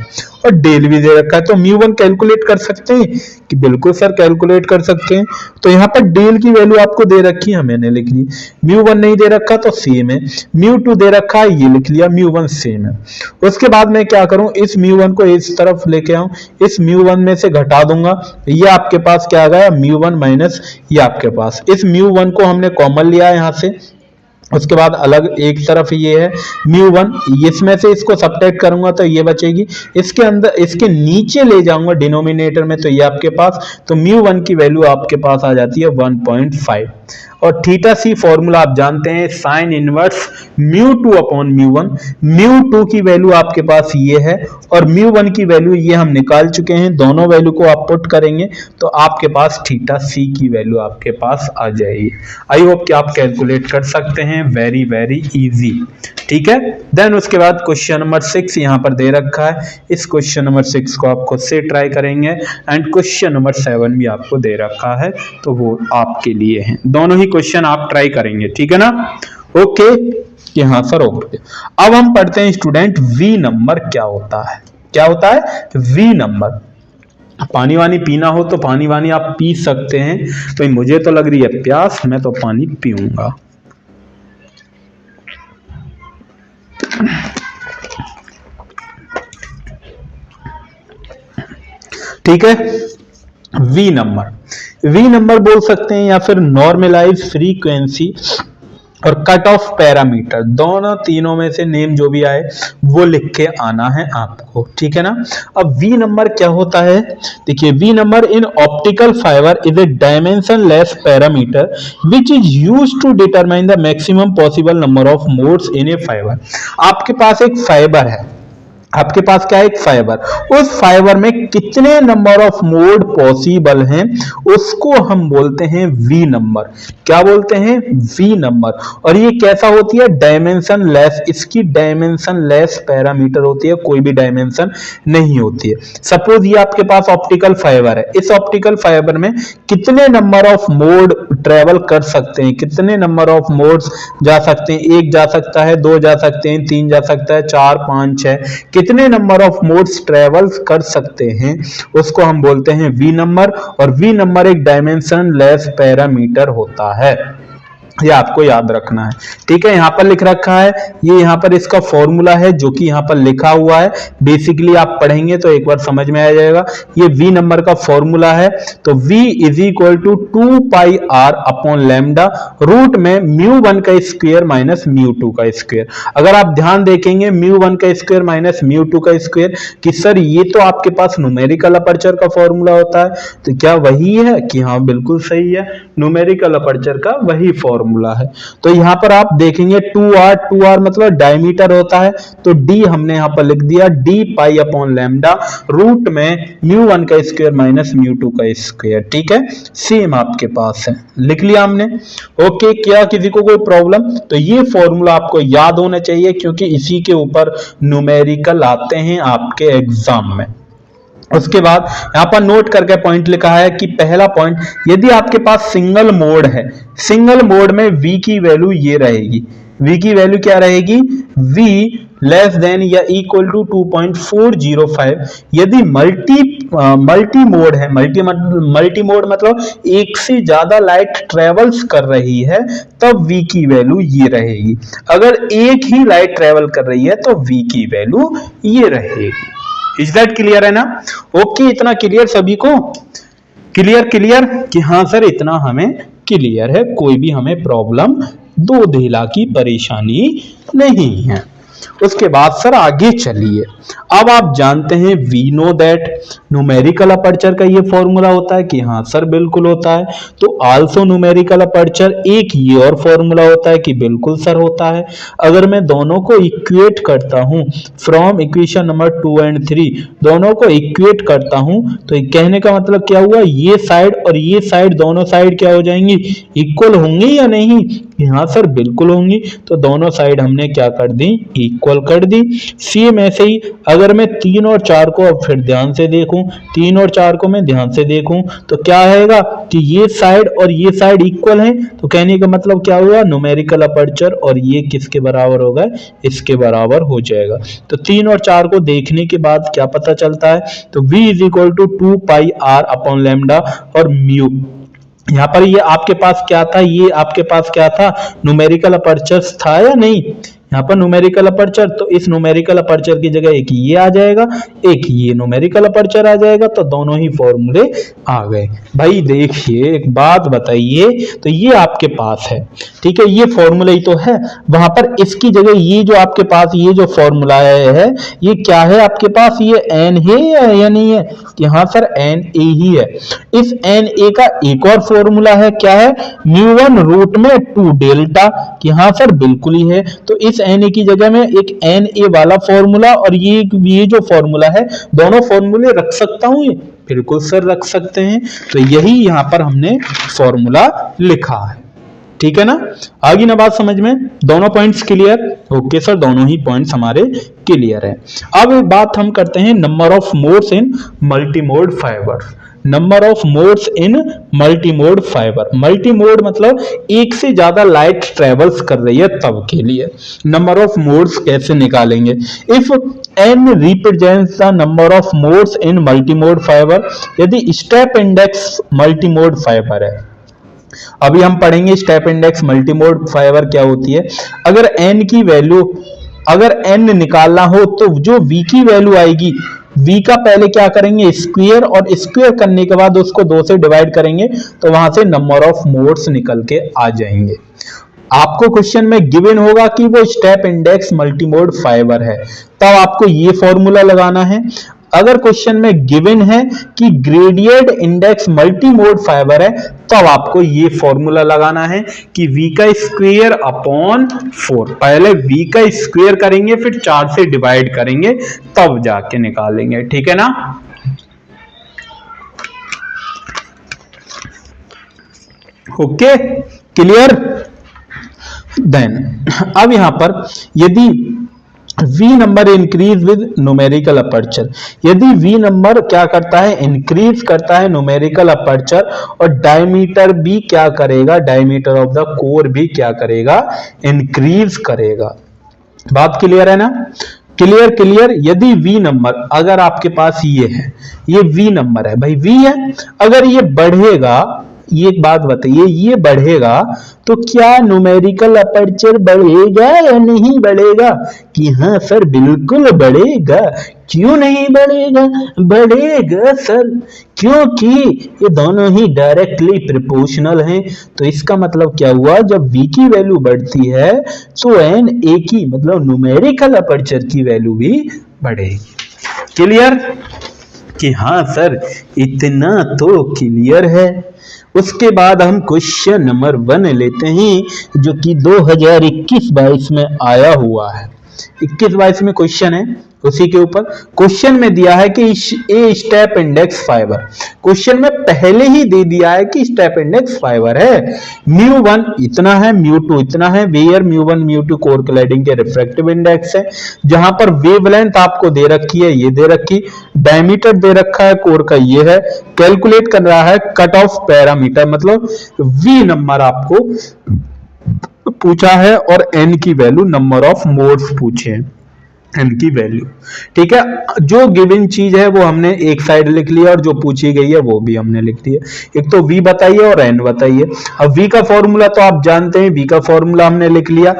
और डेल भी दे रखा है। तो म्यू1 कैलकुलेट कर सकते हैं कि बिल्कुल सर कैलकुलेट कर सकते हैं। तो यहाँ पर डेल की वैल्यू आपको दे रखी है, मैंने लिख ली। म्यू1 नहीं दे रखा तो सेम है, म्यू2 दे रखा है, ये लिख लिया, म्यू1 सेम है। उसके बाद मैं क्या करूं, इस म्यू1 को इस तरफ लेके आऊं, इस म्यू1 में से घटा दूंगा, ये आपके पास क्या आ गया, म्यू1 माइनस ये आपके पास, इस म्यू1 को हमने कॉमन लिया यहां से। उसके बाद अलग एक तरफ ये है म्यू1, इसमें से इसको सब्ट्रैक्ट करूंगा तो ये बचेगी, इसके अंदर इसके नीचे ले जाऊंगा डिनोमिनेटर में, तो ये आपके पास, तो म्यू1 की वैल्यू आपके पास आ जाती है 1.5। और थीटा सी फॉर्मूला आप जानते हैं, साइन इनवर्स म्यू2 अपॉन म्यू1। म्यू2 की वैल्यू आपके पास ये है और म्यू1 की वैल्यू ये हम निकाल चुके हैं। दोनों वैल्यू को आप पुट करेंगे तो आपके पास थीटा सी की वैल्यू आपके पास आ जाएगी। आई होप कि आप कैलकुलेट कर सकते हैं, वेरी वेरी इजी। ठीक है, देन उसके बाद क्वेश्चन नंबर 6 यहाँ पर दे रखा है, इस क्वेश्चन नंबर 6 को आप खुद से ट्राई करेंगे एंड क्वेश्चन नंबर 7 भी आपको दे रखा है, तो वो आपके लिए है। दोनों ही क्वेश्चन आप ट्राई करेंगे, ठीक है ना। ओके कि हाँ सर ओके। अब हम पढ़ते हैं स्टूडेंट, वी नंबर क्या होता है। क्या होता है वी नंबर। पानी वानी पीना हो तो पानी वानी आप पी सकते हैं, तो मुझे तो लग रही है प्यास, मैं तो पानी पीऊंगा। ठीक है, वी नंबर बोल सकते हैं या फिर नॉर्मलाइज फ्रीक्वेंसी और कट ऑफ पैरामीटर, दोनों तीनों में से नेम जो भी आए वो लिख के आना है आपको, ठीक है ना। अब वी नंबर क्या होता है, देखिए V number in optical fibre is a dimensionless parameter which is used to determine the maximum possible number of modes in a fibre. आपके पास एक फाइबर है, आपके पास क्या है, एक फाइबर, उस फाइबर में कितने नंबर ऑफ मोड पॉसिबल हैं उसको हम बोलते हैं वी नंबर। क्या बोलते हैं, वी नंबर। और ये कैसा होती है, डायमेंशन लेस, इसकी डायमेंशन लेस पैरामीटर होती है, कोई भी डायमेंशन नहीं होती है। सपोज ये आपके पास ऑप्टिकल फाइबर है, इस ऑप्टिकल फाइबर में कितने नंबर ऑफ मोड ट्रेवल कर सकते हैं, कितने नंबर ऑफ मोड्स जा सकते हैं, एक जा सकता है, दो जा सकते हैं, तीन जा सकता है, चार, पांच, छह, कितने नंबर ऑफ मोड्स ट्रेवल कर सकते हैं उसको हम बोलते हैं वी नंबर। और वी नंबर एक डायमेंशन लेस पैरामीटर होता है, ये आपको याद रखना है, ठीक है। यहां पर लिख रखा है, ये यहां पर इसका फॉर्मूला है जो कि यहां पर लिखा हुआ है, बेसिकली आप पढ़ेंगे तो एक बार समझ में आ जाएगा। ये वी नंबर का फॉर्मूला है, तो v is equal to 2 pi r upon lambda, root में म्यू1 का स्क्वायर माइनस म्यू2 का स्क्वायर। अगर आप ध्यान देखेंगे म्यू1 का स्क्वायर माइनस म्यू2 का स्क्वायर, कि सर ये तो आपके पास न्यूमेरिकल अपर्चर का फॉर्मूला होता है, तो क्या वही है, कि हाँ बिल्कुल सही है, न्यूमेरिकल अपर्चर का वही फॉर्मूला है। तो यहां पर आप देखेंगे 2r मतलब डायमीटर होता है, तो d हमने यहां पर लिख दिया, d pi upon lambda, root में म्यू1 का स्क्वायर माइनस म्यू2 का स्क्वायर, ठीक है, सेम आपके पास है, लिख लिया हमने। ओके, क्या किसी को कोई प्रॉब्लम, तो ये फॉर्मूला आपको याद होना चाहिए क्योंकि इसी के ऊपर न्यूमेरिकल आते हैं आपके एग्जाम में। उसके बाद यहां पर नोट करके पॉइंट लिखा है कि पहला पॉइंट, यदि आपके पास सिंगल मोड है, सिंगल मोड में v की वैल्यू ये रहेगी, v की वैल्यू क्या रहेगी, v लेस देन या इक्वल टू 2.405। यदि मल्टी मोड है, मल्टी मोड मतलब एक से ज्यादा लाइट ट्रेवल्स कर रही है, तब v की वैल्यू ये रहेगी। अगर एक ही लाइट ट्रेवल कर रही है तो v की वैल्यू ये रहेगी। इज दैट क्लियर है ना। ओके, इतना क्लियर सभी को, क्लियर कि हाँ सर इतना हमें क्लियर है, कोई भी हमें प्रॉब्लम दो धेला की परेशानी नहीं है। उसके बाद सर आगे चलिए, अब आप जानते हैं we know that numerical aperture का ये फॉर्मूला होता है, कि हाँ सर बिल्कुल होता है। तो आल्सो न्यूमेरिकल अपर्चर, एक ये और फॉर्मूला होता है, कि बिल्कुल सर होता है। अगर मैं दोनों को इक्वेट करता हूं फ्रॉम इक्वेशन नंबर 2 एंड 3, दोनों को इक्वेट करता हूं तो कहने का मतलब क्या हुआ, ये साइड और ये साइड, दोनों साइड क्या हो जाएंगी, इक्वल होंगे या नहीं, यहाँ सर बिल्कुल होंगी, तो दोनों साइड हमने क्या कर दी, इक्वल कर दी। सेम ऐसे ही अगर मैं 3 और 4 को अब फिर ध्यान से देखूं, 3 और 4 को मैं ध्यान से देखूं तो क्या आएगा कि ये साइड और ये साइड इक्वल है, तो कहने का मतलब क्या हुआ, न्यूमेरिकल अपर्चर और ये किसके बराबर होगा, इसके बराबर हो जाएगा। तो 3 और 4 को देखने के बाद क्या पता चलता है, तो v is equal to 2 pi r upon lambda और म्यू। यहाँ पर ये आपके पास क्या था, ये आपके पास क्या था, न्यूमेरिकल अपर्चर था या नहीं, यहाँ पर न्यूमेरिकल अपर्चर, तो इस न्यूमेरिकल अपर्चर की जगह एक ये आ जाएगा, एक ये न्यूमेरिकल अपर्चर आ जाएगा, तो दोनों ही फॉर्मूले आ गए। भाई देखिए एक बात बताइए, तो ये आपके पास है, ठीक है, ये फॉर्मूला ही तो है, वहां पर इसकी जगह ये जो आपके पास ये जो फॉर्मूला है ये क्या है आपके पास, ये एन है या नहीं है, यहाँ सर एन ए ही है। इस एन ए का एक और फॉर्मूला है, क्या है, म्यू1 रूट में 2 डेल्टा, यहाँ सर बिल्कुल ही है, तो इस एन ए की जगह में एक एन ए वाला फॉर्मूला और ये जो फॉर्मूला है, दोनों फॉर्मूले रख सकता हूं ये, बिल्कुल सर रख सकते हैं, तो यही यहां पर हमने फॉर्मूला लिखा है, ठीक है ना। आगे ना बात समझ में, दोनों पॉइंट्स क्लियर, ओके सर, दोनों ही पॉइंट्स हमारे क्लियर है। अब बात हम करते हैं number of modes in multimode fibre. Number of modes in multimode fibre, multimode मतलब एक से ज्यादा लाइट ट्रेवल्स कर रही है तब के लिए। नंबर ऑफ मोड्स कैसे निकालेंगे, if n represents the number of modes in multimode fibre, यदि स्टेप इंडेक्स मल्टीमोड फाइबर है, अभी हम पढ़ेंगे स्टेप इंडेक्स मल्टीमोड फाइबर क्या होती है। अगर n की वैल्यू, अगर n निकालना हो तो जो v की वैल्यू आएगी, v का पहले क्या करेंगे, स्क्वायर, और स्क्वायर करने के बाद उसको 2 से डिवाइड करेंगे, तो वहां से नंबर ऑफ मोड्स निकल के आ जाएंगे। आपको क्वेश्चन में गिवन होगा कि वो स्टेप इंडेक्स मल्टीमोड फाइबर है, तब आपको ये फॉर्मूला लगाना है। अगर क्वेश्चन में गिवन है कि ग्रेडिएंट इंडेक्स मल्टीमोड फाइबर है, तब आपको ये फॉर्मूला लगाना है कि v का स्क्वायर अपॉन 4, पहले v का स्क्वायर करेंगे फिर 4 से डिवाइड करेंगे तब जाके निकालेंगे, ठीक है ना। Okay clear. देन अब यहां पर यदि V number increase with numerical aperture, यदि V नंबर क्या करता है, इंक्रीज करता है न्यूमेरिकल अपर्चर, और डायमीटर भी क्या करेगा, डायमीटर ऑफ द कोर भी क्या करेगा, इंक्रीज करेगा। बात क्लियर है ना, क्लियर क्लियर। यदि V नंबर, अगर आपके पास ये है, ये V नंबर है भाई, V है, अगर ये बढ़ेगा, ये एक बात बताइए, ये बढ़ेगा तो क्या न्यूमेरिकल अपर्चर बढ़ेगा या नहीं बढ़ेगा, कि हाँ सर बिल्कुल बढ़ेगा। क्यों नहीं बढ़ेगा, बढ़ेगा सर, क्योंकि ये दोनों ही डायरेक्टली प्रोपोर्शनल हैं। तो इसका मतलब क्या हुआ, जब v की वैल्यू बढ़ती है तो n a की मतलब न्यूमेरिकल अपर्चर की वैल्यू भी बढ़ेगी। क्लियर, कि हाँ सर इतना तो क्लियर है। उसके बाद हम क्वेश्चन नंबर 1 लेते हैं, जो कि 2021-22 में आया हुआ है। 21-22 में क्वेश्चन है, उसी के ऊपर क्वेश्चन में दिया है कि a step index fibre, question में पहले ही दे दिया है कि स्टेप इंडेक्स फाइबर है, μ1 इतना है, μ2 इतना है, वेयर μ1 μ2 कोर क्लैडिंग के रिफ्रैक्टिव इंडेक्स है, जहां पर वेवलेंथ आपको दे रखी है, ये दे रखी, डायमीटर दे रखा है कोर का, ये है, कैलकुलेट कर रहा है कट ऑफ पैरामीटर, मतलब वी नंबर आपको पूछा है और एन की वैल्यू, नंबर ऑफ मोड्स पूछे हैं, एन की वैल्यू, ठीक है। जो गिवन चीज है वो हमने एक साइड लिख लिया और जो पूछी गई है वो भी हमने लिख लिया। एक तो v बताइए और n बताइए। अब v का फॉर्मूला तो आप जानते हैं, v का फॉर्मूला हमने लिख लिया।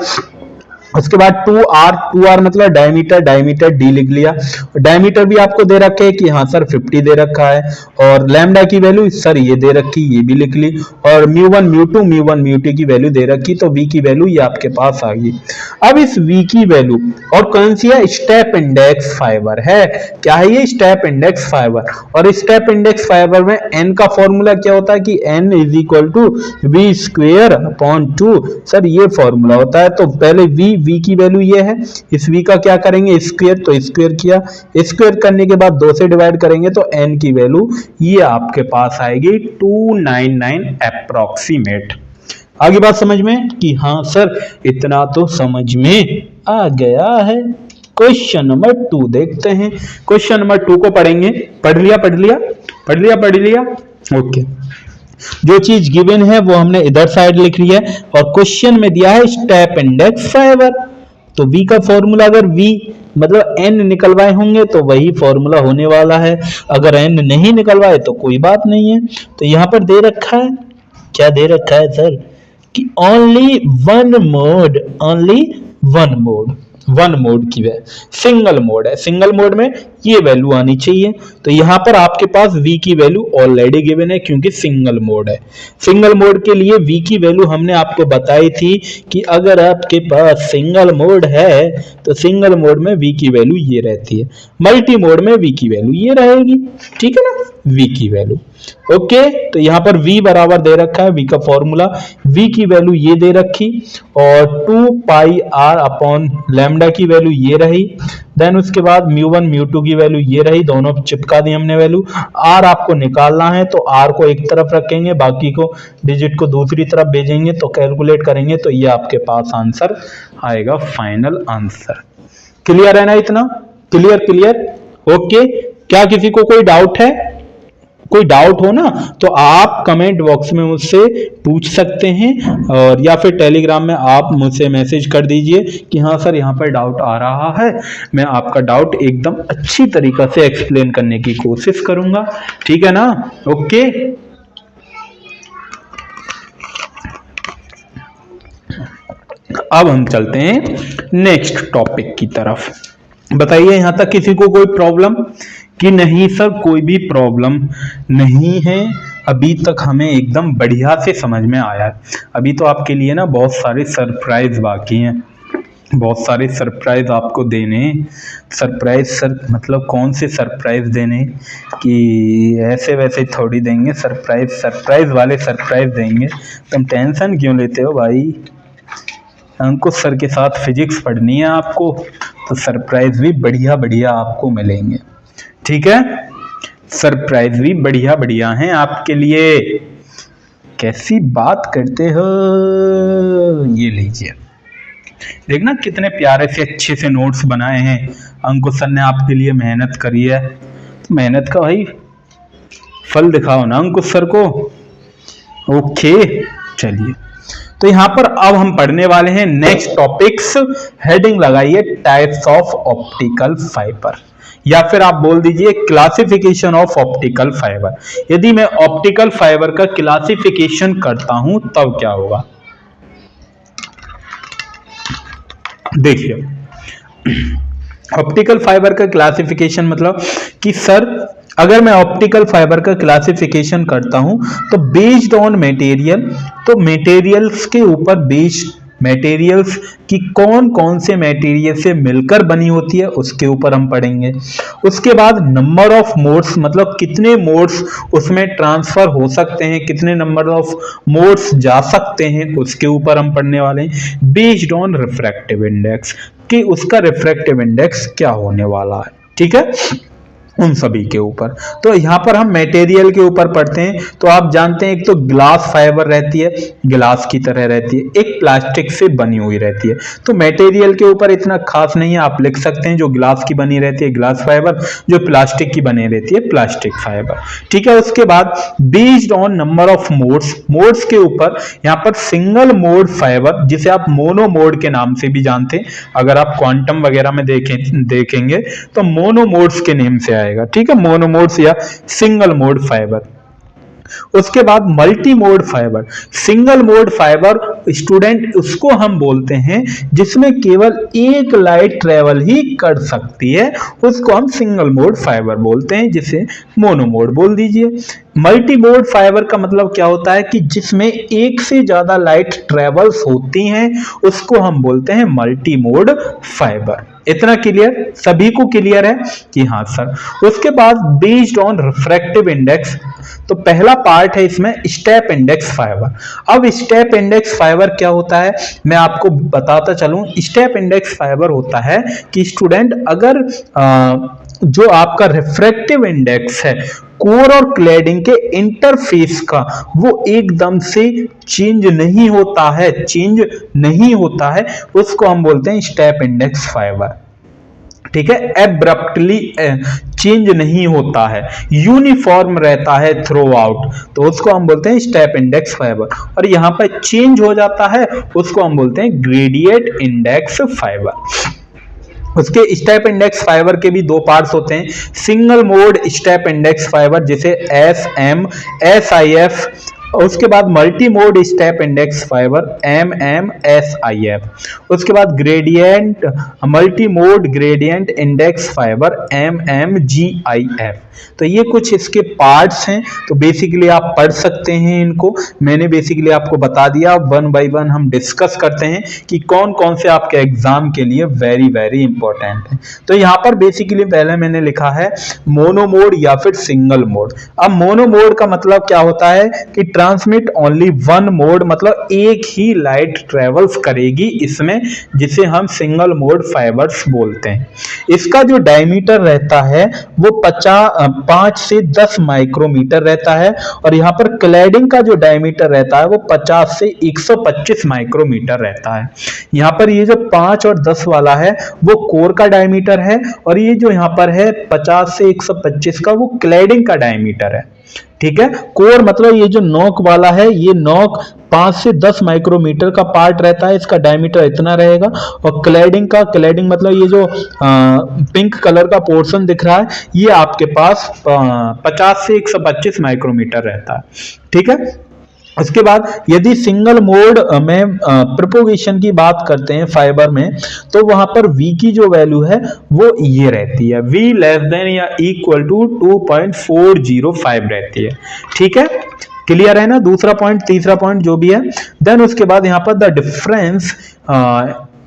उसके बाद 2r मतलब डायमीटर, डायमीटर d लिख लिया। डायमीटर भी आपको दे रखे है कि हाँ सर 50 दे रखा है, और लैम्डा की वैल्यू सर ये दे रखी, ये भी लिख ली, और μ1 μ2 की वैल्यू दे रखी, तो v की वैल्यू ये आपके पास आ गई। अब इस v की वैल्यू, और कौन सी है, स्टेप इंडेक्स फाइबर है, क्या है ये, स्टेप इंडेक्स फाइबर। और स्टेप इंडेक्स फाइबर में n का फॉर्मूला क्या होता है कि n is equal to V square upon 2, sir ये फॉर्मूला होता है। तो पहले v की वैल्यू ये है, इस v का क्या करेंगे, स्क्वायर, तो स्क्वायर किया, स्क्वायर करने के बाद 2 से डिवाइड करेंगे तो n की वैल्यू ये आपके पास आएगी 299 अप्रोक्सीमेट। आगे बात समझ में कि हाँ सर इतना तो समझ में आ गया है। क्वेश्चन नंबर 2 देखते हैं। क्वेश्चन नंबर 2 को पढ़ेंगे। पढ़ लिया। ओके, जो चीज गिवन है वो हमने इधर साइड लिख लिया है और क्वेश्चन में दिया है स्टेप इंडेक्स फाइबर। तो v का फॉर्मूला अगर v मतलब n निकलवाए होंगे तो वही फॉर्मूला होने वाला है, अगर n नहीं निकलवाए तो कोई बात नहीं है। तो यहां पर दे रखा है, क्या दे रखा है सर, कि ओनली वन मोड की वैल्यू, सिंगल मोड है, सिंगल मोड में ये वैल्यू आनी चाहिए। तो यहां पर आपके पास v की वैल्यू ऑलरेडी गिवन है क्योंकि सिंगल मोड है। सिंगल मोड के लिए v की वैल्यू हमने आपको बताई थी कि अगर आपके पास सिंगल मोड है तो सिंगल मोड में v की वैल्यू ये रहती है, मल्टी मोड में v की वैल्यू ये रहेगी, ठीक है ना, v की वैल्यू। ओके, तो यहां पर v बराबर दे रखा है, v का फॉर्मूला, v की वैल्यू ये दे रखी और 2 पाई r अपॉन लैम्डा की वैल्यू ये रही। देन उसके बाद μ1 μ2 की वैल्यू ये रही, दोनों चिपका दी हमने वैल्यू। r आपको निकालना है तो r को एक तरफ रखेंगे, बाकी को डिजिट को दूसरी तरफ भेजेंगे तो कैलकुलेट करेंगे तो ये आपके पास आंसर आएगा, फाइनल आंसर। क्लियर है ना, इतना क्लियर। ओके, क्या किसी को कोई डाउट है? कोई डाउट हो ना तो आप कमेंट बॉक्स में मुझसे पूछ सकते हैं और या फिर टेलीग्राम में आप मुझसे मैसेज कर दीजिए कि हाँ सर यहाँ पर डाउट आ रहा है, मैं आपका डाउट एकदम अच्छी तरीका से एक्सप्लेन करने की कोशिश करूंगा, ठीक है ना। ओके, अब हम चलते हैं नेक्स्ट टॉपिक की तरफ। बताइए यहां तक किसी को कोई प्रॉब्लम कि नहीं? सर कोई भी प्रॉब्लम नहीं है, अभी तक हमें एकदम बढ़िया से समझ में आया है। अभी तो आपके लिए ना बहुत सारे सरप्राइज बाकी हैं, बहुत सारे सरप्राइज आपको देने। सरप्राइज सर मतलब कौन से सरप्राइज देने कि ऐसे वैसे थोड़ी देंगे, सरप्राइज वाले सरप्राइज देंगे। तुम टेंशन क्यों लेते हो भाई, अंकुश सर के साथ फिजिक्स पढ़नी है आपको तो सरप्राइज भी बढ़िया आपको मिलेंगे, ठीक है। सरप्राइज भी बढ़िया हैं आपके लिए। कैसी बात करते हो, ये लीजिए, देखना कितने प्यारे से अच्छे से नोट्स बनाए हैं अंकुश सर ने आपके लिए, मेहनत करी है। तो मेहनत का भाई फल दिखाओ ना अंकुश सर को। ओके चलिए, तो यहां पर अब हम पढ़ने वाले हैं नेक्स्ट टॉपिक्स। हेडिंग लगाइए टाइप्स ऑफ ऑप्टिकल फाइबर, या फिर आप बोल दीजिए क्लासिफिकेशन ऑफ ऑप्टिकल फाइबर। यदि मैं ऑप्टिकल फाइबर का क्लासिफिकेशन करता हूं तब क्या होगा, देखिए। ऑप्टिकल फाइबर का क्लासिफिकेशन मतलब कि सर अगर मैं ऑप्टिकल फाइबर का क्लासिफिकेशन करता हूं तो बेस्ड ऑन मटेरियल, तो मटेरियल्स के ऊपर बेस्ड, मटेरियल्स की कौन कौन से मटेरियल से मिलकर बनी होती है उसके ऊपर हम पढ़ेंगे। उसके बाद नंबर ऑफ मोड्स, मतलब कितने मोड्स उसमें ट्रांसफर हो सकते हैं, कितने नंबर ऑफ मोड्स जा सकते हैं, उसके ऊपर हम पढ़ने वाले हैं। बेस्ड ऑन रिफ्रैक्टिव इंडेक्स, कि उसका रिफ्रैक्टिव इंडेक्स क्या होने वाला है, ठीक है, उन सभी के ऊपर। तो यहां पर हम मटेरियल के ऊपर पढ़ते हैं। तो आप जानते हैं एक तो ग्लास फाइबर रहती है, ग्लास की तरह रहती है, एक प्लास्टिक से बनी हुई रहती है। तो मटेरियल के ऊपर इतना खास नहीं है, आप लिख सकते हैं जो ग्लास की बनी रहती है ग्लास फाइबर, जो प्लास्टिक की बनी रहती है प्लास्टिक फाइबर, ठीक है। उसके बाद based on number of modes, modes के ऊपर यहाँ पर सिंगल मोड फाइबर, जिसे आप मोनो मोड के नाम से भी जानते हैं, अगर आप क्वांटम वगैरह में देखेंगे तो मोनो मोड्स के नेम से आएगा, ठीक है, मोनोमोड्स या सिंगल मोड फाइबर। उसके बाद multi mode fibre, single mode fibre student उसको हम बोलते हैं जिसमें केवल एक लाइट ट्रेवल ही कर सकती है, उसको हम सिंगल मोड फाइबर बोलते हैं, जिसे मोनोमोड बोल दीजिए। मल्टी मोड फाइबर का मतलब क्या होता है कि जिसमें एक से ज्यादा लाइट ट्रेवल्स होती हैं, उसको हम बोलते हैं मल्टी मोड फाइबर। इतना क्लियर, सभी को क्लियर है कि हाँ सर। उसके बाद बेस्ड ऑन रिफ्रैक्टिव इंडेक्स, तो पहला पार्ट है इसमें स्टेप इंडेक्स फाइबर। अब स्टेप इंडेक्स फाइबर क्या होता है मैं आपको बताता चलूं। स्टेप इंडेक्स फाइबर होता है कि स्टूडेंट अगर जो आपका रिफ्रैक्टिव इंडेक्स है कोर और क्लैडिंग के इंटरफेस का वो एकदम से चेंज नहीं होता है, उसको हम बोलते हैं स्टेप इंडेक्स फाइबर। ठीक है, एब्रप्टली चेंज नहीं होता है, यूनिफॉर्म रहता है थ्रू आउट, तो उसको हम बोलते हैं स्टेप इंडेक्स फाइबर। और यहां पर चेंज हो जाता है, उसको हम बोलते हैं ग्रेडिएंट इंडेक्स फाइबर। उसके स्टेप इंडेक्स फाइबर के भी दो पार्ट्स होते हैं, single mode step index fibre जिसे SMSIF, उसके बाद multi mode step index fibre MMSIF, उसके बाद gradient multi mode gradient index fibre MMGIF। तो ये कुछ इसके पार्ट्स हैं, तो बेसिकली आप पढ़ सकते हैं इनको, मैंने बेसिकली आपको बता दिया। वन बाय वन हम डिस्कस करते हैं कि कौन कौन से आपके एग्जाम के लिए वेरी वेरी इंपॉर्टेंट है। तो यहाँ पर बेसिकली पहले मैंने लिखा है मोनो मोड या फिर सिंगल मोड। अब मोनो मोड का मतलब क्या होता है कि ट्रांसमिट ओनली वन मोड, मतलब एक ही लाइट ट्रेवल्स करेगी इसमें, जिसे हम सिंगल मोड फाइबर्स बोलते हैं। इसका जो डायमीटर रहता है वो 5 से 10 माइक्रोमीटर रहता है, और यहाँ पर क्लैडिंग का जो डायमीटर रहता है वो 50 से 125 माइक्रोमीटर रहता है। यहाँ पर ये जो 5 और 10 वाला है वो कोर का डायमीटर है, और ये जो यहाँ पर है 50 से 125 का वो क्लैडिंग का डायमीटर है। ठीक है, कोर मतलब ये जो नोक वाला है, ये नोक 5 से 10 माइक्रोमीटर का पार्ट रहता है, इसका डायमीटर इतना रहेगा। और क्लैडिंग मतलब ये जो पिंक कलर का पोर्शन दिख रहा है, ये आपके पास 50 से 125 माइक्रोमीटर रहता है। ठीक है, उसके बाद यदि सिंगल मोड में प्रोपोगेशन की बात करते हैं फाइबर में, तो वहां पर V की जो वैल्यू है वो ये रहती है, V लेस देन या इक्वल टू 2.405 रहती है। ठीक है, क्लियर है ना, दूसरा पॉइंट, तीसरा पॉइंट जो भी है। देन उसके बाद यहाँ पर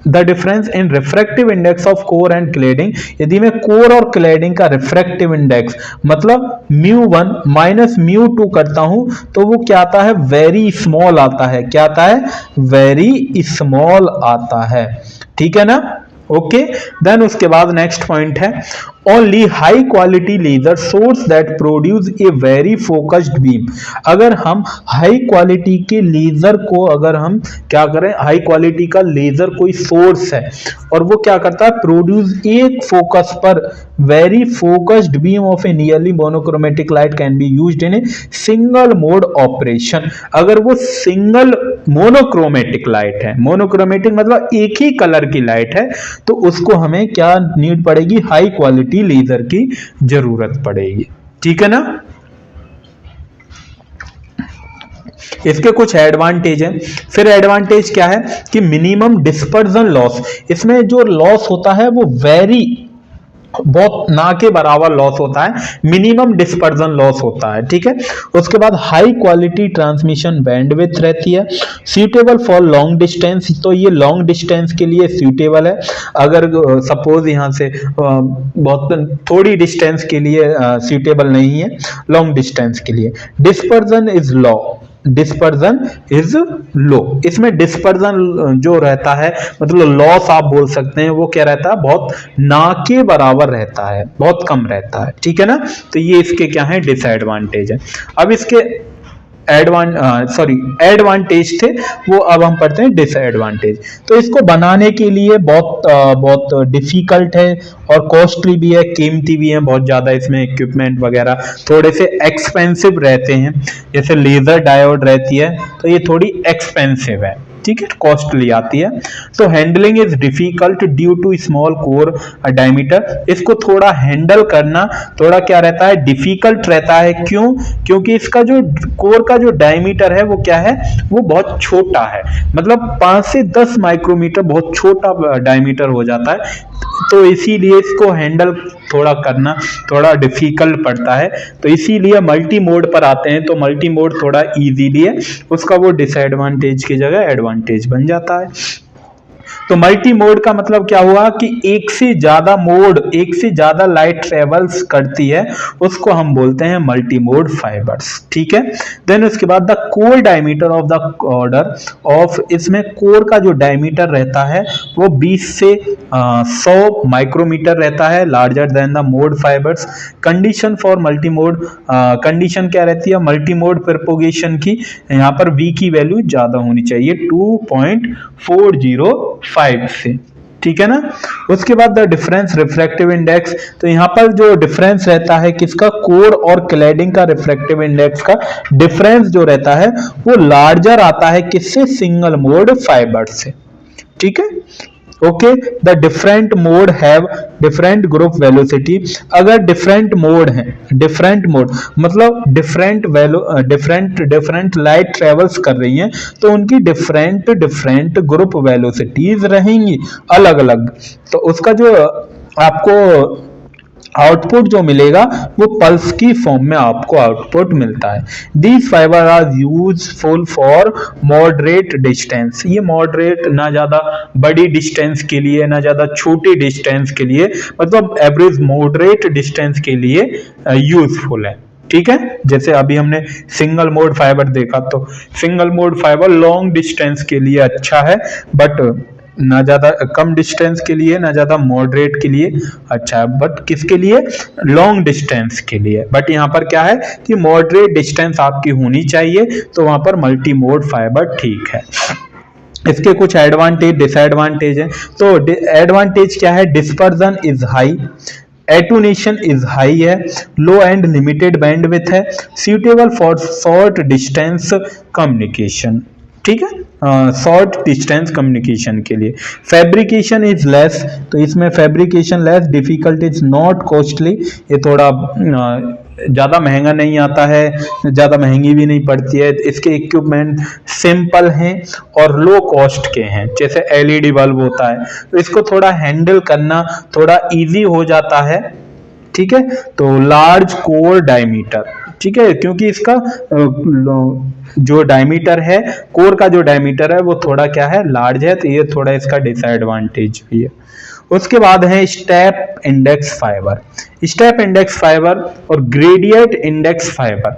the difference in refractive index of core and cladding, यदि मैं कोर और क्लैडिंग का रिफ्रैक्टिव इंडेक्स मतलब μ1 माइनस μ2 करता हूं, तो वो क्या आता है, वेरी स्मॉल आता है। क्या आता है, वेरी स्मॉल आता है। ठीक है ना, ओके। देन उसके बाद नेक्स्ट पॉइंट है, only high quality laser source that produce a very focused beam. अगर हम हाई क्वालिटी के लेजर को, अगर हम क्या करें, हाई क्वालिटी का लेजर कोई सोर्स है और वो क्या करता है, प्रोड्यूस एक फोकस पर very focused beam of A nearly monochromatic light can be used in a single mode operation. अगर वो सिंगल मोनोक्रोमेटिक लाइट है, मोनोक्रोमेटिक मतलब एक ही कलर की लाइट है, तो उसको हमें क्या नीड पड़ेगी, हाई क्वालिटी लेजर की जरूरत पड़ेगी। ठीक है ना। इसके कुछ एडवांटेज हैं। फिर एडवांटेज क्या है कि मिनिमम डिस्पर्जन लॉस, इसमें जो लॉस होता है वो वेरी बहुत ना के बराबर लॉस होता है, मिनिमम डिस्पर्जन लॉस होता है। ठीक है, उसके बाद हाई क्वालिटी ट्रांसमिशन बैंडविड्थ रहती है, सूटेबल फॉर लॉन्ग डिस्टेंस, तो ये लॉन्ग डिस्टेंस के लिए सूटेबल है। अगर सपोज यहाँ से बहुत थोड़ी डिस्टेंस के लिए सूटेबल नहीं है, लॉन्ग डिस्टेंस के लिए। डिस्पर्जन इज लो, इसमें डिस्पर्जन जो रहता है मतलब लॉस आप बोल सकते हैं, वो क्या रहता है, बहुत ना के बराबर रहता है, बहुत कम रहता है। ठीक है ना, तो ये इसके क्या है, डिसएडवांटेज है। अब इसके एडवांटेज थे, वो अब हम पढ़ते हैं डिसएडवांटेज। तो इसको बनाने के लिए बहुत डिफिकल्ट है और कॉस्टली भी है, कीमती भी है बहुत ज्यादा। इसमें इक्विपमेंट वगैरह थोड़े से एक्सपेंसिव रहते हैं, जैसे लेजर डायोड रहती है तो ये थोड़ी एक्सपेंसिव है। ठीक है, कॉस्टली आती है। तो handling is difficult due to small core diameter, इसको थोड़ा हैंडल करना थोड़ा क्या रहता है, डिफिकल्ट रहता है। क्यों? क्योंकि इसका जो कोर का जो डायमीटर है वो क्या है, वो बहुत छोटा है, मतलब 5 से 10 माइक्रोमीटर, बहुत छोटा डायमीटर हो जाता है। तो इसीलिए इसको हैंडल थोड़ा करना थोड़ा डिफिकल्ट पड़ता है। तो इसीलिए मल्टी मोड पर आते हैं, तो मल्टी मोड थोड़ा इजीली है, उसका वो डिसएडवांटेज की जगह एडवांटेज बन जाता है। तो मल्टी मोड का मतलब क्या हुआ कि एक से ज्यादा मोड, एक से ज्यादा लाइट ट्रेवल्स करती है, उसको हम बोलते हैं मल्टी मोड फाइबर्स। ठीक है, देन उसके बाद the core diameter of the order of, इसमें कोर का जो डायमीटर रहता है वो 20 से 100 माइक्रोमीटर रहता है, larger than the mode fibres. Condition for multi mode, condition क्या रहती है मल्टी मोड प्रोपोगेशन की, यहाँ पर v की वैल्यू ज्यादा होनी चाहिए 2.405 से। ठीक है ना। उसके बाद द डिफरेंस रिफ्रैक्टिव इंडेक्स, तो यहाँ पर जो डिफरेंस रहता है किसका, कोर और क्लैडिंग का रिफ्रैक्टिव इंडेक्स का डिफरेंस जो रहता है वो लार्जर आता है किससे, सिंगल मोड फाइबर से। ठीक है, okay. The different mode have different group velocity, अगर डिफरेंट मोड है, डिफरेंट मोड मतलब डिफरेंट लाइट ट्रेवल्स कर रही हैं तो उनकी डिफरेंट ग्रुप वेलोसिटीज रहेंगी अलग अलग, तो उसका जो आपको आउटपुट जो मिलेगा वो पल्स की फॉर्म में आपको आउटपुट मिलता है। These fibre are useful for moderate distance, ये मॉडरेट, ना ज्यादा बड़ी डिस्टेंस के लिए ना ज्यादा छोटी डिस्टेंस के लिए, मतलब एवरेज मॉडरेट डिस्टेंस के लिए यूजफुल है। ठीक है, जैसे अभी हमने सिंगल मोड फाइबर देखा, तो single mode fibre long distance के लिए अच्छा है, बट ना ज्यादा कम डिस्टेंस के लिए ना ज्यादा मॉडरेट के लिए अच्छा है, बट किसके लिए, लॉन्ग डिस्टेंस के लिए। बट यहाँ पर क्या है कि मॉडरेट डिस्टेंस आपकी होनी चाहिए, तो वहां पर मल्टी मोड फाइबर ठीक है। इसके कुछ एडवांटेज डिसएडवांटेज है। तो एडवांटेज क्या है, dispersion is high, attenuation is high है, लो एंड लिमिटेड बैंडविड्थ है, suitable for short distance communication. ठीक है, शॉर्ट डिस्टेंस कम्युनिकेशन के लिए। फैब्रिकेशन इज लेस, तो इसमें fabrication less, difficult is not costly, ये थोड़ा ज़्यादा महंगा नहीं आता है, ज़्यादा महंगी भी नहीं पड़ती है। इसके इक्विपमेंट सिंपल हैं और लो कॉस्ट के हैं, जैसे एलईडी बल्ब होता है, तो इसको थोड़ा हैंडल करना थोड़ा इजी हो जाता है। ठीक है, तो लार्ज कोर डायमीटर, ठीक है, क्योंकि इसका जो डायमीटर है, कोर का जो डायमीटर है वो थोड़ा क्या है, लार्ज है, तो ये थोड़ा इसका डिसएडवांटेज भी है। उसके बाद है step index fibre, step index fibre और ग्रेडिएंट इंडेक्स फाइबर।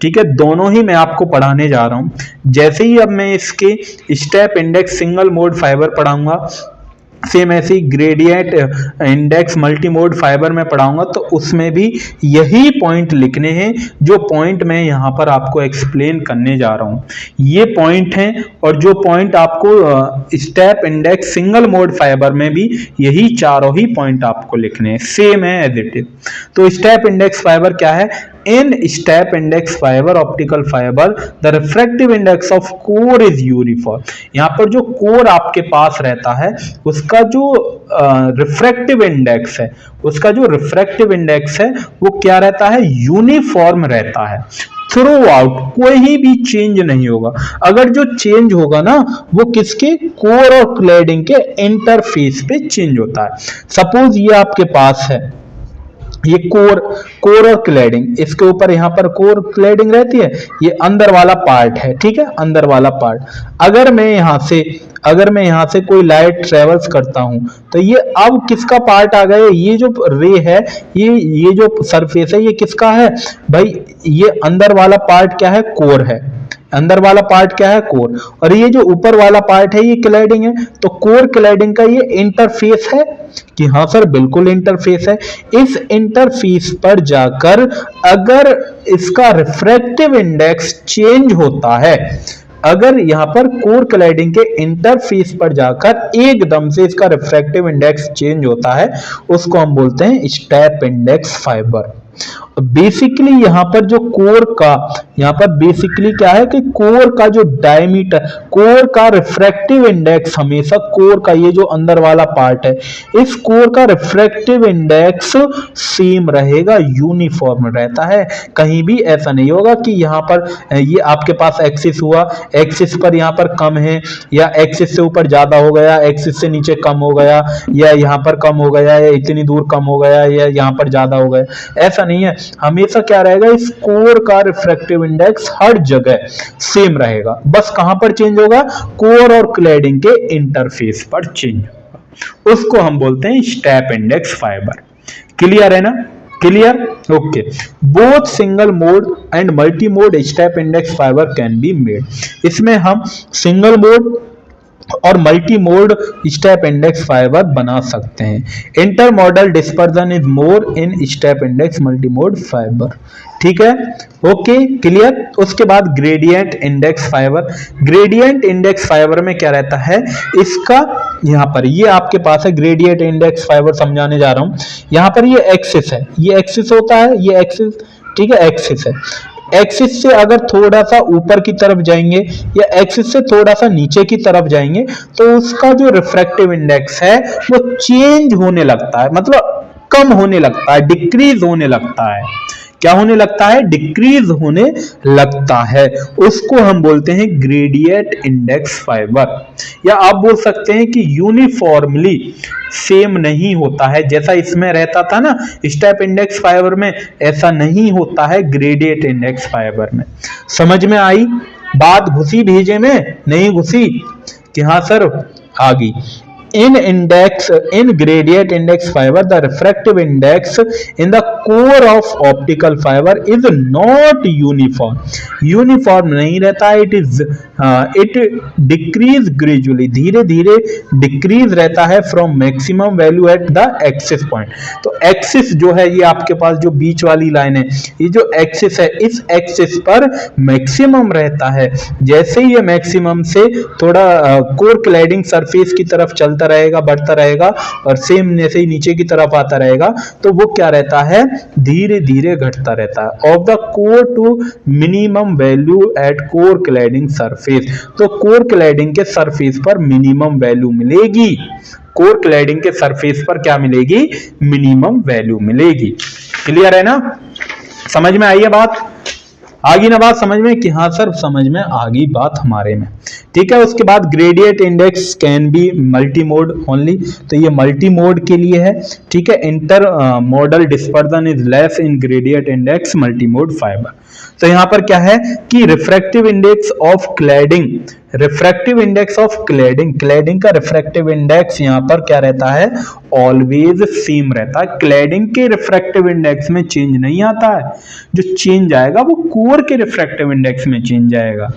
ठीक है, दोनों ही मैं आपको पढ़ाने जा रहा हूं। जैसे ही अब मैं इसके step index single mode fibre पढ़ाऊंगा, सेम ऐसे ही gradient index multi mode fibre में पढ़ाऊंगा, तो उसमें भी यही पॉइंट लिखने हैं जो पॉइंट मैं यहाँ पर आपको एक्सप्लेन करने जा रहा हूँ। ये पॉइंट हैं, और जो पॉइंट आपको step index single mode fibre में भी यही चारों ही पॉइंट आपको लिखने हैं, सेम है एज इट इज। तो स्टेप इंडेक्स फाइबर क्या है, in step index fibre optical fibre the refractive index of core is uniform. यहाँ पर जो कोर आपके पास रहता है उसका जो रिफ्रैक्टिव इंडेक्स है, उसका जो रिफ्रैक्टिव इंडेक्स है वो क्या रहता है, यूनिफॉर्म रहता है थ्रू आउट, कोई भी चेंज नहीं होगा। अगर जो चेंज होगा ना वो किसके, कोर और क्लैडिंग के इंटरफेस पे चेंज होता है। सपोज ये आपके पास है, ये कोर और क्लैडिंग, इसके ऊपर यहाँ पर कोर क्लैडिंग रहती है, ये अंदर वाला पार्ट है। ठीक है, अंदर वाला पार्ट, अगर मैं यहाँ से कोई लाइट ट्रेवल्स करता हूं तो ये अब किसका पार्ट आ गया, ये जो रे है, ये जो सरफेस है, ये किसका है भाई, ये अंदर वाला पार्ट क्या है, कोर है। अंदर वाला पार्ट क्या है, कोर, और ये जो ऊपर वाला पार्ट है ये क्लैडिंग है। तो कोर क्लैडिंग का ये इंटरफेस है कि हाँ सर बिल्कुल इंटरफेस है। इस इंटरफेस पर जाकर अगर इसका रिफ्रैक्टिव इंडेक्स चेंज होता है, अगर यहाँ पर कोर क्लैडिंग के इंटरफेस पर जाकर एकदम से इसका रिफ्रैक्टिव इंडेक्स चेंज होता है, उसको हम बोलते हैं स्टेप इंडेक्स फाइबर। बेसिकली यहाँ पर जो कोर का, यहाँ पर बेसिकली क्या है कि कोर का जो डायमीटर, कोर का रिफ्रैक्टिव इंडेक्स हमेशा, कोर का ये जो अंदर वाला पार्ट है, इस कोर का रिफ्रैक्टिव इंडेक्स सेम रहेगा, यूनिफॉर्म रहता है। कहीं भी ऐसा नहीं होगा कि यहाँ पर ये आपके पास एक्सिस हुआ, एक्सिस पर यहाँ पर कम है, या एक्सिस से ऊपर ज्यादा हो गया, एक्सिस से नीचे कम हो गया, या यहाँ पर कम हो गया, या इतनी दूर कम हो गया, या यहाँ पर ज्यादा हो गया, ऐसा नहीं है। हमेशा क्या रहेगा, इस कोर का रिफ्रैक्टिव इंडेक्स हर जगह सेम रहेगा, बस कहां पर चेंज होगा, कोर और क्लैडिंग के इंटरफेस पर चेंज होगा, उसको हम बोलते हैं स्टेप इंडेक्स फाइबर। क्लियर है ना, clear, okay. Both single mode and multi mode step index fibre can be made, इसमें हम सिंगल मोड और multi mode step index fibre बना सकते हैं। Inter model dispersion is more in step index multi mode fibre, ठीक है, ओके, क्लियर। उसके बाद gradient index fibre, gradient index fibre में क्या रहता है, इसका यहाँ पर ये आपके पास है ग्रेडियंट इंडेक्स फाइबर, समझाने जा रहा हूं। यहाँ पर ये एक्सिस है, ये एक्सिस होता है, ये एक्सिस, ठीक है, एक्सिस है। एक्सिस से अगर थोड़ा सा ऊपर की तरफ जाएंगे या एक्सिस से थोड़ा सा नीचे की तरफ जाएंगे तो उसका जो रिफ्रैक्टिव इंडेक्स है वो चेंज होने लगता है, मतलब कम होने लगता है, डिक्रीज होने लगता है। क्या होने लगता है, डिक्रीज होने लगता है, उसको हम बोलते हैं ग्रेडियंट इंडेक्स फाइबर। या आप बोल सकते हैं कि यूनिफॉर्मली सेम नहीं होता है, जैसा इसमें रहता था ना स्टेप इंडेक्स फाइबर में, ऐसा नहीं होता है ग्रेडियंट इंडेक्स फाइबर में। समझ में आई बात, घुसी भेजे में नहीं घुसी कि हाँ सर आ गई। In gradient index fiber, the refractive index in the core of optical fiber is not uniform. Uniform नहीं रहता, it decrease gradually, धीरे धीरे decrease रहता है from maximum value at the axis point। तो axis जो है ये आपके पास जो बीच वाली लाइन है, ये जो axis है, इस axis पर maximum रहता है। जैसे ही ये maximum से थोड़ा कोर क्लैडिंग सरफेस की तरफ चलता रहेगा, बढ़ता रहेगा और सेम जैसे ही नीचे की तरफ आता रहेगा तो वो क्या रहता है, धीरे धीरे घटता रहता है। Of the core to minimum value at core cladding surface, तो कोर क्लैडिंग के सरफेस पर मिनिमम वैल्यू मिलेगी, कोर क्लैडिंग के सरफेस पर क्या मिलेगी, मिनिमम वैल्यू मिलेगी। क्लियर है ना, समझ में आई है बात, आगी ना बात समझ में कि हाँ सर समझ में आ गई बात हमारे में, ठीक है। उसके बाद gradient index can be multi mode only, तो ये मल्टी मोड के लिए है, ठीक है। Inter model dispersion is less in gradient index multi mode fibre. तो यहाँ पर क्या है कि refractive index of cladding, refractive index of cladding, cladding का रिफ्रैक्टिव इंडेक्स यहाँ पर क्या रहता है, ऑलवेज सेम रहता है। क्लैडिंग के रिफ्रैक्टिव इंडेक्स में चेंज नहीं आता है, जो चेंज आएगा वो कोर के रिफ्रैक्टिव इंडेक्स में चेंज आएगा।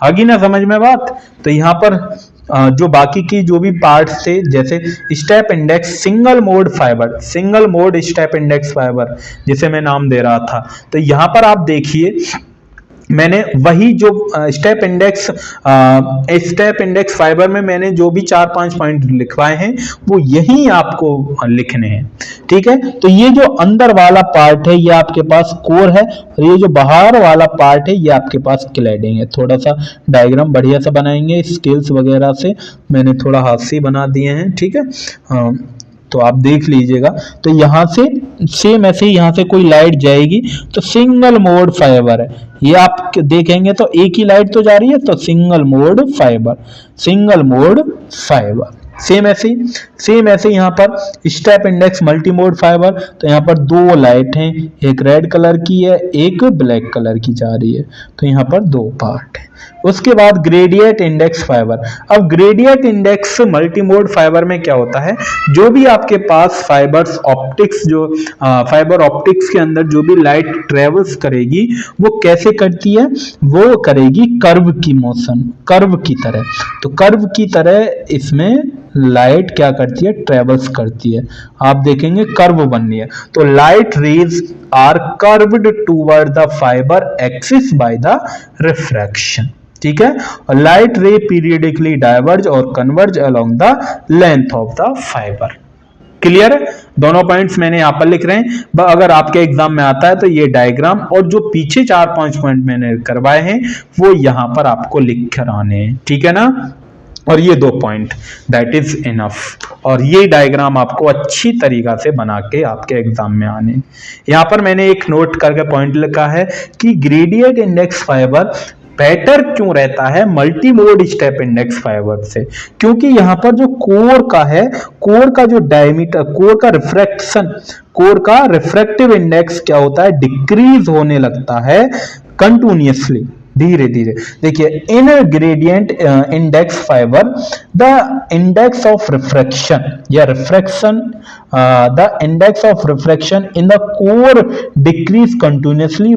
आगे ना समझ में बात। तो यहाँ पर जो बाकी की जो भी पार्ट्स थे, जैसे step index single mode fibre, single mode step index fibre जिसे मैं नाम दे रहा था, तो यहाँ पर आप देखिए मैंने वही जो स्टेप इंडेक्स फाइबर में मैंने जो भी 4-5 पॉइंट लिखवाए हैं वो यही आपको लिखने हैं, ठीक है। तो ये जो अंदर वाला पार्ट है ये आपके पास कोर है और ये जो बाहर वाला पार्ट है ये आपके पास क्लैडिंग है। थोड़ा सा डायग्राम बढ़िया सा बनाएंगे, स्केल्स वगैरह से मैंने थोड़ा हाथ से बना दिए हैं, ठीक है, तो आप देख लीजिएगा। तो यहाँ से सेम ऐसे ही यहाँ से कोई लाइट जाएगी तो सिंगल मोड फाइबर है, ये आप देखेंगे तो एक ही लाइट तो जा रही है, तो single mode fibre, single mode fibre. Same ऐसे यहाँ पर step index multi mode fibre, तो यहाँ पर दो लाइट हैं, एक रेड कलर की है, एक ब्लैक कलर की जा रही है, तो यहाँ पर दो पार्ट है। उसके बाद ग्रेडियंट इंडेक्स फाइबर। अब gradient index multi mode fibre में क्या होता है, जो भी आपके पास फाइबर्स ऑप्टिक्स, जो फाइबर ऑप्टिक्स के अंदर जो भी लाइट ट्रेवल्स करेगी वो कैसे करती है, वो करेगी कर्व की मोशन, कर्व की तरह। तो कर्व की तरह इसमें लाइट क्या करती है, ट्रेवल्स करती है। आप देखेंगे कर्व बन रही है, तो light rays are curved toward the fibre axis by the refraction, ठीक है। और लाइट रे पीरियडिकली डाइवर्ज और converge along the length of the fibre. Clear है, दोनों पॉइंट्स मैंने यहां पर लिख रहे हैं। अगर आपके एग्जाम में आता है तो ये डायग्राम और जो पीछे 4-5 पॉइंट मैंने करवाए हैं वो यहां पर आपको लिख कर आने हैं, ठीक है ना। और ये 2 पॉइंट, दैट इज इनफ। और ये डायग्राम आपको अच्छी तरीका से बना के आपके एग्जाम में आने। यहाँ पर मैंने एक नोट करके पॉइंट लिखा है कि ग्रेडियंट इंडेक्स फाइबर बेटर क्यों रहता है multi mode step index fibre से? क्योंकि यहाँ पर जो कोर का है, कोर का जो डायमीटर, कोर का रिफ्रैक्टिव इंडेक्स क्या होता है, डिक्रीज होने लगता है कंटिन्यूअसली, धीरे धीरे। देखिए, in gradient index fibre the index of refraction या refraction the index of refraction in the core decrease continuously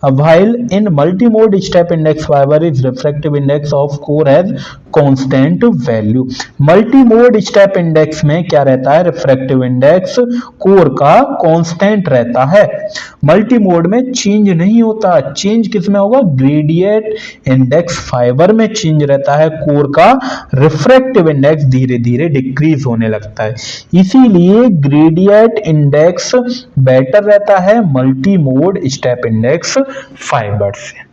while in multi-mode step index fiber is refractive index of core has constant value। multi-mode step index में क्या रहता है, रिफ्रैक्टिव इंडेक्स कोर का कांस्टेंट रहता है। मल्टी मोड में चेंज नहीं होता, चेंज किस में होगा, ग्रेडियंट इंडेक्स फाइबर में चेंज रहता है, कोर का रिफ्रैक्टिव इंडेक्स धीरे धीरे डिक्रीज होने लगता है। इसीलिए ग्रेडियंट इंडेक्स बेटर रहता है multi mode step index fibre से।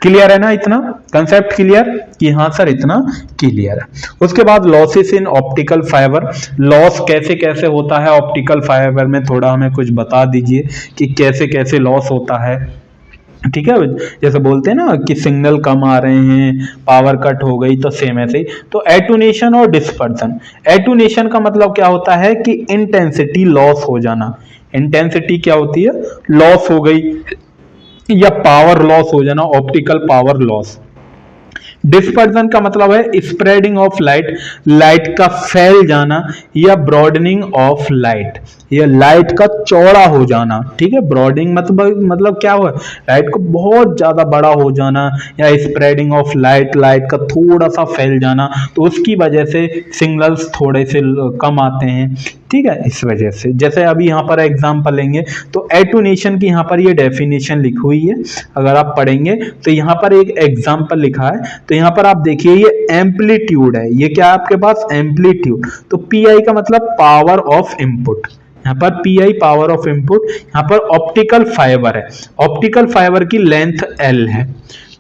क्लियर है ना, इतना कंसेप्ट क्लियर कि हाँ सर इतना क्लियर है। उसके बाद losses in optical fibre, loss कैसे कैसे होता है ऑप्टिकल फाइबर में, थोड़ा हमें कुछ बता दीजिए कि कैसे कैसे लॉस होता है। ठीक है, जैसे बोलते हैं ना कि सिग्नल कम आ रहे हैं, पावर कट हो गई, तो सेम ऐसे ही। तो एटूनेशन और डिस्पर्सन, एटूनेशन का मतलब क्या होता है कि इंटेंसिटी लॉस हो जाना, इंटेंसिटी क्या होती है, लॉस हो गई, या पावर लॉस हो जाना, ऑप्टिकल पावर लॉस। डिस्पर्जन का मतलब है स्प्रेडिंग ऑफ लाइट, लाइट का फैल जाना, या ब्रॉडनिंग ऑफ लाइट, या लाइट का चौड़ा हो जाना। ठीक है, ब्रॉडनिंग मतलब क्या हुआ, लाइट को बहुत ज्यादा बड़ा हो जाना, या स्प्रेडिंग ऑफ लाइट, लाइट का थोड़ा सा फैल जाना, तो उसकी वजह से सिग्नल्स थोड़े से कम आते हैं। ठीक है, इस वजह से। जैसे अभी यहाँ पर एग्जांपल लेंगे तो एटूनेशन की यहाँ पर ये डेफिनेशन लिखी हुई है, अगर आप पढ़ेंगे तो यहाँ पर एक एग्जांपल लिखा है। तो यहाँ पर आप देखिए ये एम्पलीट्यूड है, ये क्या है आपके पास, एम्पलीट्यूड। तो पीआई का मतलब पावर ऑफ इनपुट, यहाँ पर पीआई पावर ऑफ इनपुट। यहाँ पर ऑप्टिकल फाइबर है, ऑप्टिकल फाइबर की लेंथ एल है,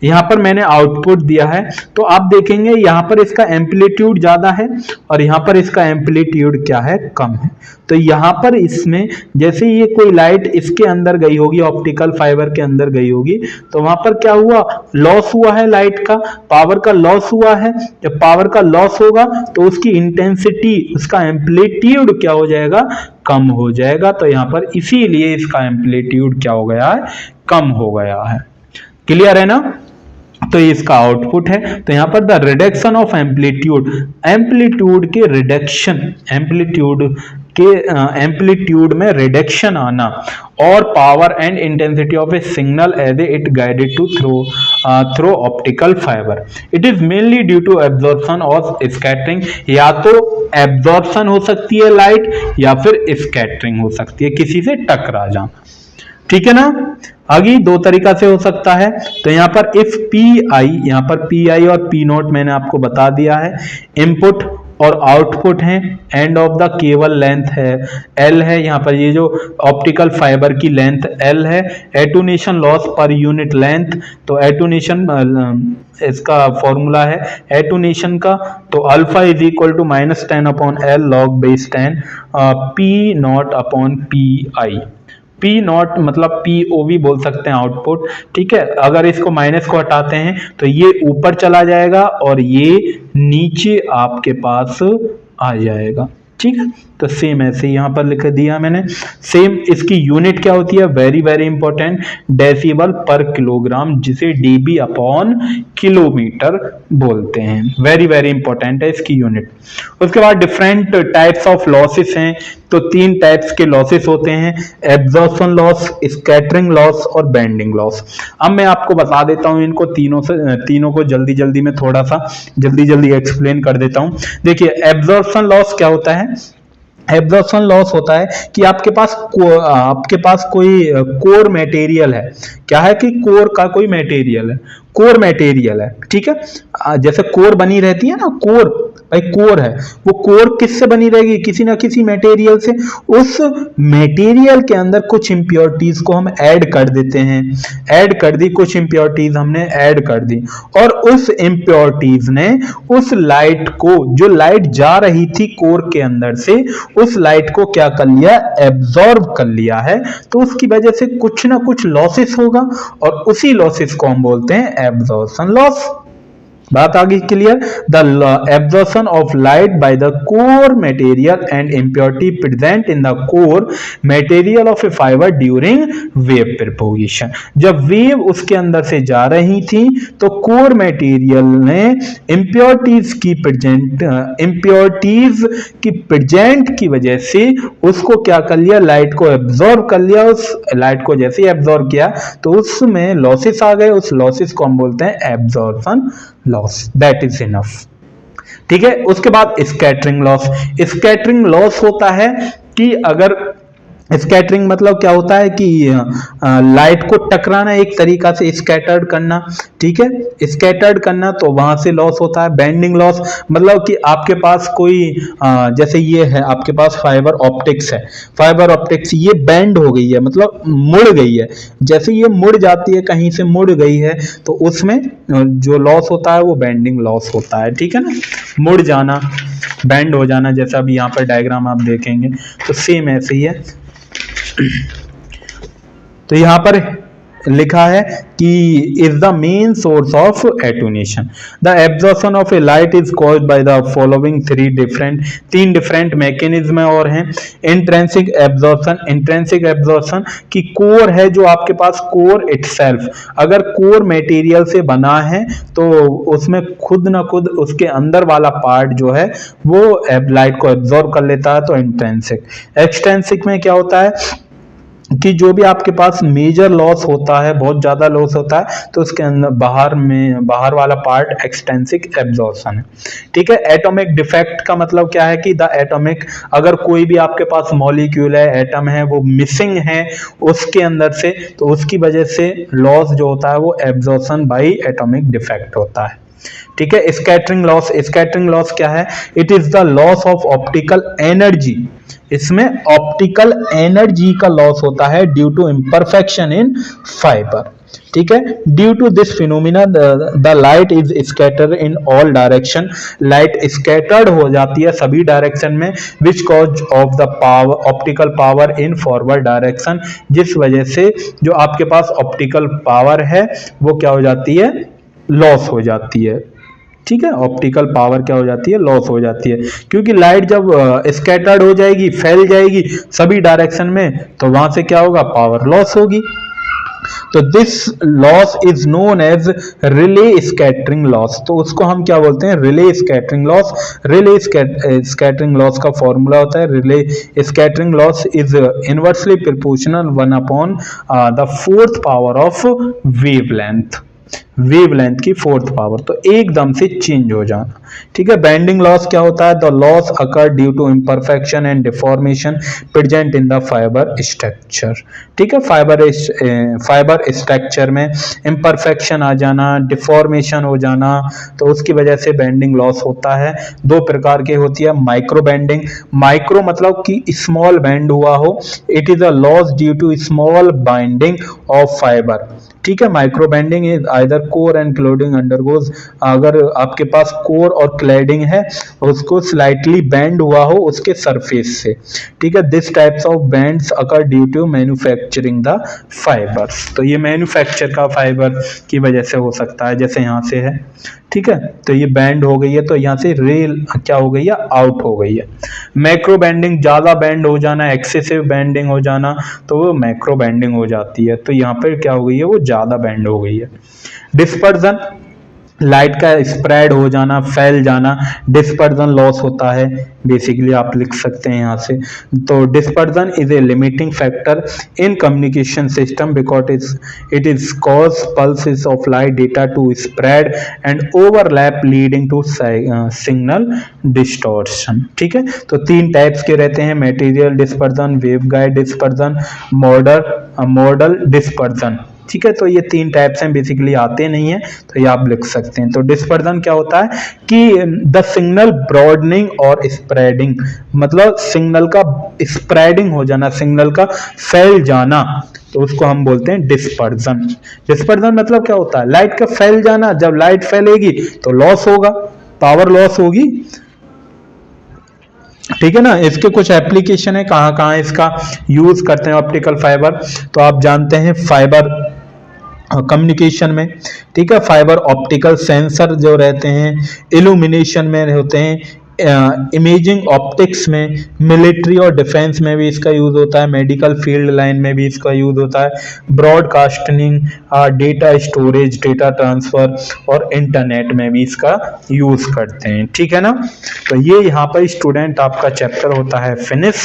यहाँ पर मैंने आउटपुट दिया है। तो आप देखेंगे यहाँ पर इसका एम्पलीट्यूड ज्यादा है और यहाँ पर इसका एम्पलीट्यूड क्या है, कम है। तो यहाँ पर इसमें जैसे ये कोई लाइट इसके अंदर गई होगी, ऑप्टिकल फाइबर के अंदर गई होगी, तो वहां पर क्या हुआ, लॉस हुआ है, लाइट का पावर का लॉस हुआ है। जब पावर का लॉस होगा तो उसकी इंटेंसिटी, उसका एम्पलीट्यूड क्या हो जाएगा, कम हो जाएगा। तो यहाँ पर इसीलिए इसका एम्पलीट्यूड क्या हो गया है, कम हो गया है। क्लियर है ना, तो इसका आउटपुट है। तो यहां पर the reduction of amplitude, amplitude के रिडक्शन, एम्पलीट्यूड में रिडक्शन आना, और power and intensity of a signal as it guided to through optical fibre. It is mainly due to absorption और स्कैटरिंग, या तो एब्जॉर्प्शन हो सकती है लाइट, या फिर स्कैटरिंग हो सकती है, किसी से टकरा जाना। ठीक है ना, आगे दो तरीका से हो सकता है। तो यहाँ पर इफ पी आई, यहाँ पर पी आई और पी नोट मैंने आपको बता दिया है, इनपुट और आउटपुट है, end of the cable length है एल है, यहाँ पर ये जो ऑप्टिकल फाइबर की लेंथ एल है, attenuation loss per unit length. तो एटूनेशन इसका फॉर्मूला है एटूनेशन का, तो alpha is equal to -10/L log base 10 P nought upon P I. P nought मतलब पीओ भी बोल सकते हैं आउटपुट। ठीक है, अगर इसको माइनस को हटाते हैं तो ये ऊपर चला जाएगा और ये नीचे आपके पास आ जाएगा। ठीक है, तो सेम ऐसे यहाँ पर लिख दिया मैंने। सेम इसकी यूनिट क्या होती है, वेरी वेरी इंपॉर्टेंट, डेसिबल पर किलोग्राम, जिसे डीबी अपॉन किलोमीटर बोलते हैं। वेरी वेरी इंपॉर्टेंट है इसकी यूनिट। उसके बाद डिफरेंट टाइप्स ऑफ लॉसेस हैं। तो 3 टाइप्स के लॉसेस होते हैं, एब्जॉर्प्शन लॉस, स्कैटरिंग लॉस और बेंडिंग लॉस। अब मैं आपको बता देता हूं इनको तीनों को जल्दी जल्दी में थोड़ा सा जल्दी एक्सप्लेन कर देता हूं। देखिए, एब्जॉर्प्शन लॉस क्या होता है, एब्जॉर्प्शन लॉस होता है कि आपके पास कोई कोर मटेरियल है। क्या है कि कोर का कोई मटेरियल है, कोर मटेरियल है। ठीक है, जैसे कोर बनी रहती है ना, कोर भाई कोर है, वो कोर किससे बनी रहेगी, किसी ना किसी मटेरियल से। उस मटेरियल के अंदर कुछ इंप्योरिटीज को हम ऐड कर देते हैं, ऐड कर दी, कुछ इंप्योरिटीज हमने ऐड कर दी, और उस इंप्योरिटीज ने उस लाइट को, जो लाइट जा रही थी कोर के अंदर से, उस लाइट को क्या कर लिया, एब्जॉर्ब कर लिया है। तो उसकी वजह से कुछ ना कुछ लॉसेस होगा, और उसी लॉसेस को हम बोलते हैं एब्जॉर्प्शन लॉस। बात आगे clear. The absorption of light by the core material and impurity present in the core material of A fibre during wave propagation. जब वेव उसके अंदर से जा रही थी तो कोर मटेरियल ने इम्प्योरिटीज की प्रेजेंट की वजह से उसको क्या कर लिया, लाइट को एब्जॉर्ब कर लिया। उस लाइट को जैसे ही एब्जॉर्ब किया तो उसमें लॉसेस आ गए। उस लॉसेस को हम बोलते हैं absorption loss. That is enough. ठीक है। उसके बाद स्कैटरिंग लॉस। स्कैटरिंग लॉस होता है कि अगर स्कैटरिंग मतलब क्या होता है कि लाइट को टकराना, एक तरीका से स्कैटर्ड करना। ठीक है। स्कैटर्ड करना तो वहां से लॉस होता है। बैंडिंग लॉस मतलब कि आपके पास कोई जैसे ये है, आपके पास फाइबर ऑप्टिक्स है, फाइबर ऑप्टिक्स ये बैंड हो गई है, मतलब मुड़ गई है। जैसे ये मुड़ जाती है, कहीं से मुड़ गई है, तो उसमें जो लॉस होता है वो बैंडिंग लॉस होता है। ठीक है ना, मुड़ जाना, बैंड हो जाना। जैसा अभी यहाँ पर डायग्राम आप देखेंगे तो सेम ऐसे ही है। तो यहां पर लिखा है कि is the main source of attenuation. The absorption of a light is caused by the following तीन डिफरेंट मैकेनिज्म और हैं। इंट्रिंसिक एब्जॉर्प्शन, इंट्रिंसिक एब्जॉर्प्शन की कोर है जो आपके पास, कोर इटसेल्फ अगर कोर मटेरियल से बना है तो उसमें खुद ना खुद उसके अंदर वाला पार्ट जो है वो लाइट को एब्जॉर्ब कर लेता है, तो इंट्रिंसिक। एक्सट्रिंसिक में क्या होता है कि जो भी आपके पास मेजर लॉस होता है, बहुत ज्यादा लॉस होता है, तो उसके अंदर बाहर वाला पार्ट एक्सटेंसिक एब्जॉर्प्शन है। ठीक है। एटॉमिक डिफेक्ट का मतलब क्या है कि द एटॉमिक, अगर कोई भी आपके पास मॉलिक्यूल है, एटम है, वो मिसिंग है उसके अंदर से, तो उसकी वजह से लॉस जो होता है वो एब्जॉर्प्शन बाय एटॉमिक डिफेक्ट होता है। ठीक है। स्कैटरिंग लॉस, स्कैटरिंग लॉस क्या है? It is the loss of optical energy. इसमें ऑप्टिकल एनर्जी का लॉस होता है due to imperfection in fibre. ठीक है। Due to this phenomena the light is scattered in all direction. Light scattered हो जाती है सभी डायरेक्शन में, which cause of the power optical power in forward direction, जिस वजह से जो आपके पास ऑप्टिकल पावर है वो क्या हो जाती है, लॉस हो जाती है। ठीक है। ऑप्टिकल पावर क्या हो जाती है, लॉस हो जाती है, क्योंकि लाइट जब स्कैटर्ड हो जाएगी, फैल जाएगी सभी डायरेक्शन में, तो वहां से क्या होगा, पावर लॉस होगी। तो this loss is known as Rayleigh scattering loss. तो उसको हम क्या बोलते हैं, Rayleigh scattering loss. Rayleigh scattering loss का फॉर्मूला होता है, Rayleigh scattering loss is inversely proportional 1 the 4th power of wavelength. Wavelength की 4th पावर, तो एकदम से चेंज हो जाना। ठीक है। बैंडिंग लॉस क्या होता है? The loss occur due to imperfection and deformation present in the fibre structure. ठीक है। फाइबर स्ट्रक्चर में इम्परफेक्शन आ जाना, डिफॉर्मेशन हो जाना, तो उसकी वजह से बैंडिंग लॉस होता है। दो प्रकार की होती है, माइक्रो बैंडिंग। माइक्रो मतलब कि स्मॉल बैंड हुआ हो, it is a loss due to small bending of fibre. ठीक है। Micro bending is either core and cladding undergoes, अगर आपके पास कोर और क्लैडिंग है उसको स्लाइटली बैंड हुआ हो उसके सरफेस से। ठीक है। This types of bends occur due to manufacturing the fibres. तो ये मैन्युफैक्चर का फाइबर की वजह से हो सकता है, जैसे यहाँ से है। ठीक है। तो ये बैंड हो गई है, तो यहाँ से रेल क्या हो गई है, आउट हो गई है। मैक्रो बैंडिंग, ज्यादा बैंड हो जाना, एक्सेसिव बैंडिंग हो जाना, तो वो मैक्रो बैंडिंग हो जाती है। तो यहाँ पर क्या हो गई है, वो ज्यादा बैंड हो गई है। डिस्पर्जन, लाइट का स्प्रेड हो जाना, फैल जाना, डिस्पर्जन लॉस होता है। बेसिकली आप लिख सकते हैं यहाँ से। तो dispersion is a limiting factor in communication system because it is cause pulses of light data to spread and overlap leading to signal distortion. ठीक है। तो 3 टाइप्स के रहते हैं, material dispersion, waveguide dispersion, modal dispersion. ठीक है। तो ये 3 टाइप्स हैं, बेसिकली आते नहीं है तो ये आप लिख सकते हैं। तो डिस्पर्जन क्या होता है कि द सिग्नल ब्रॉडनिंग और स्प्रेडिंग, मतलब सिग्नल का स्प्रेडिंग हो जाना, सिग्नल का फैल जाना, तो उसको हम बोलते हैं डिस्पर्जन। डिस्पर्जन मतलब क्या होता है, लाइट का फैल जाना। जब लाइट फैलेगी तो लॉस होगा, पावर लॉस होगी। ठीक है ना। इसके कुछ एप्लीकेशन है, कहाँ कहाँ इसका यूज करते हैं ऑप्टिकल फाइबर। तो आप जानते हैं कम्युनिकेशन में, ठीक है, फाइबर ऑप्टिकल सेंसर जो रहते हैं, इल्यूमिनेशन में होते हैं, इमेजिंग ऑप्टिक्स में, मिलिट्री और डिफेंस में भी इसका यूज होता है, मेडिकल फील्ड लाइन में भी इसका यूज होता है, broadcasting, data storage, data transfer और इंटरनेट में भी इसका यूज करते हैं, ठीक है ना। तो ये यहाँ पर स्टूडेंट आपका चैप्टर होता है फिनिश,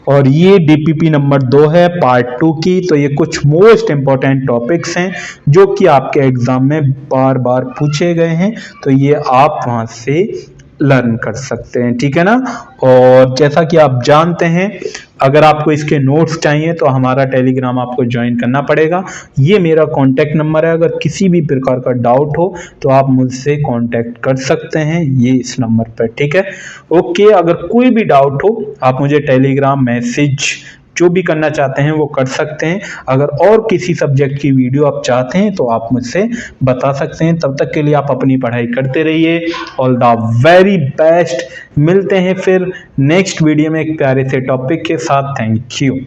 और ये डीपीपी नंबर 2 है पार्ट 2 की। तो ये कुछ मोस्ट इंपॉर्टेंट टॉपिक्स हैं जो कि आपके एग्जाम में बार बार पूछे गए हैं, तो ये आप वहां से लर्न कर सकते हैं, ठीक है ना। और जैसा कि आप जानते हैं, अगर आपको इसके नोट्स चाहिए तो हमारा टेलीग्राम आपको ज्वाइन करना पड़ेगा। ये मेरा कांटेक्ट नंबर है, अगर किसी भी प्रकार का डाउट हो तो आप मुझसे कांटेक्ट कर सकते हैं ये इस नंबर पर, ठीक है। ओके, अगर कोई भी डाउट हो आप मुझे टेलीग्राम मैसेज जो भी करना चाहते हैं वो कर सकते हैं। अगर और किसी सब्जेक्ट की वीडियो आप चाहते हैं तो आप मुझसे बता सकते हैं। तब तक के लिए आप अपनी पढ़ाई करते रहिए। All the very best. मिलते हैं फिर नेक्स्ट वीडियो में एक प्यारे से टॉपिक के साथ। Thank you.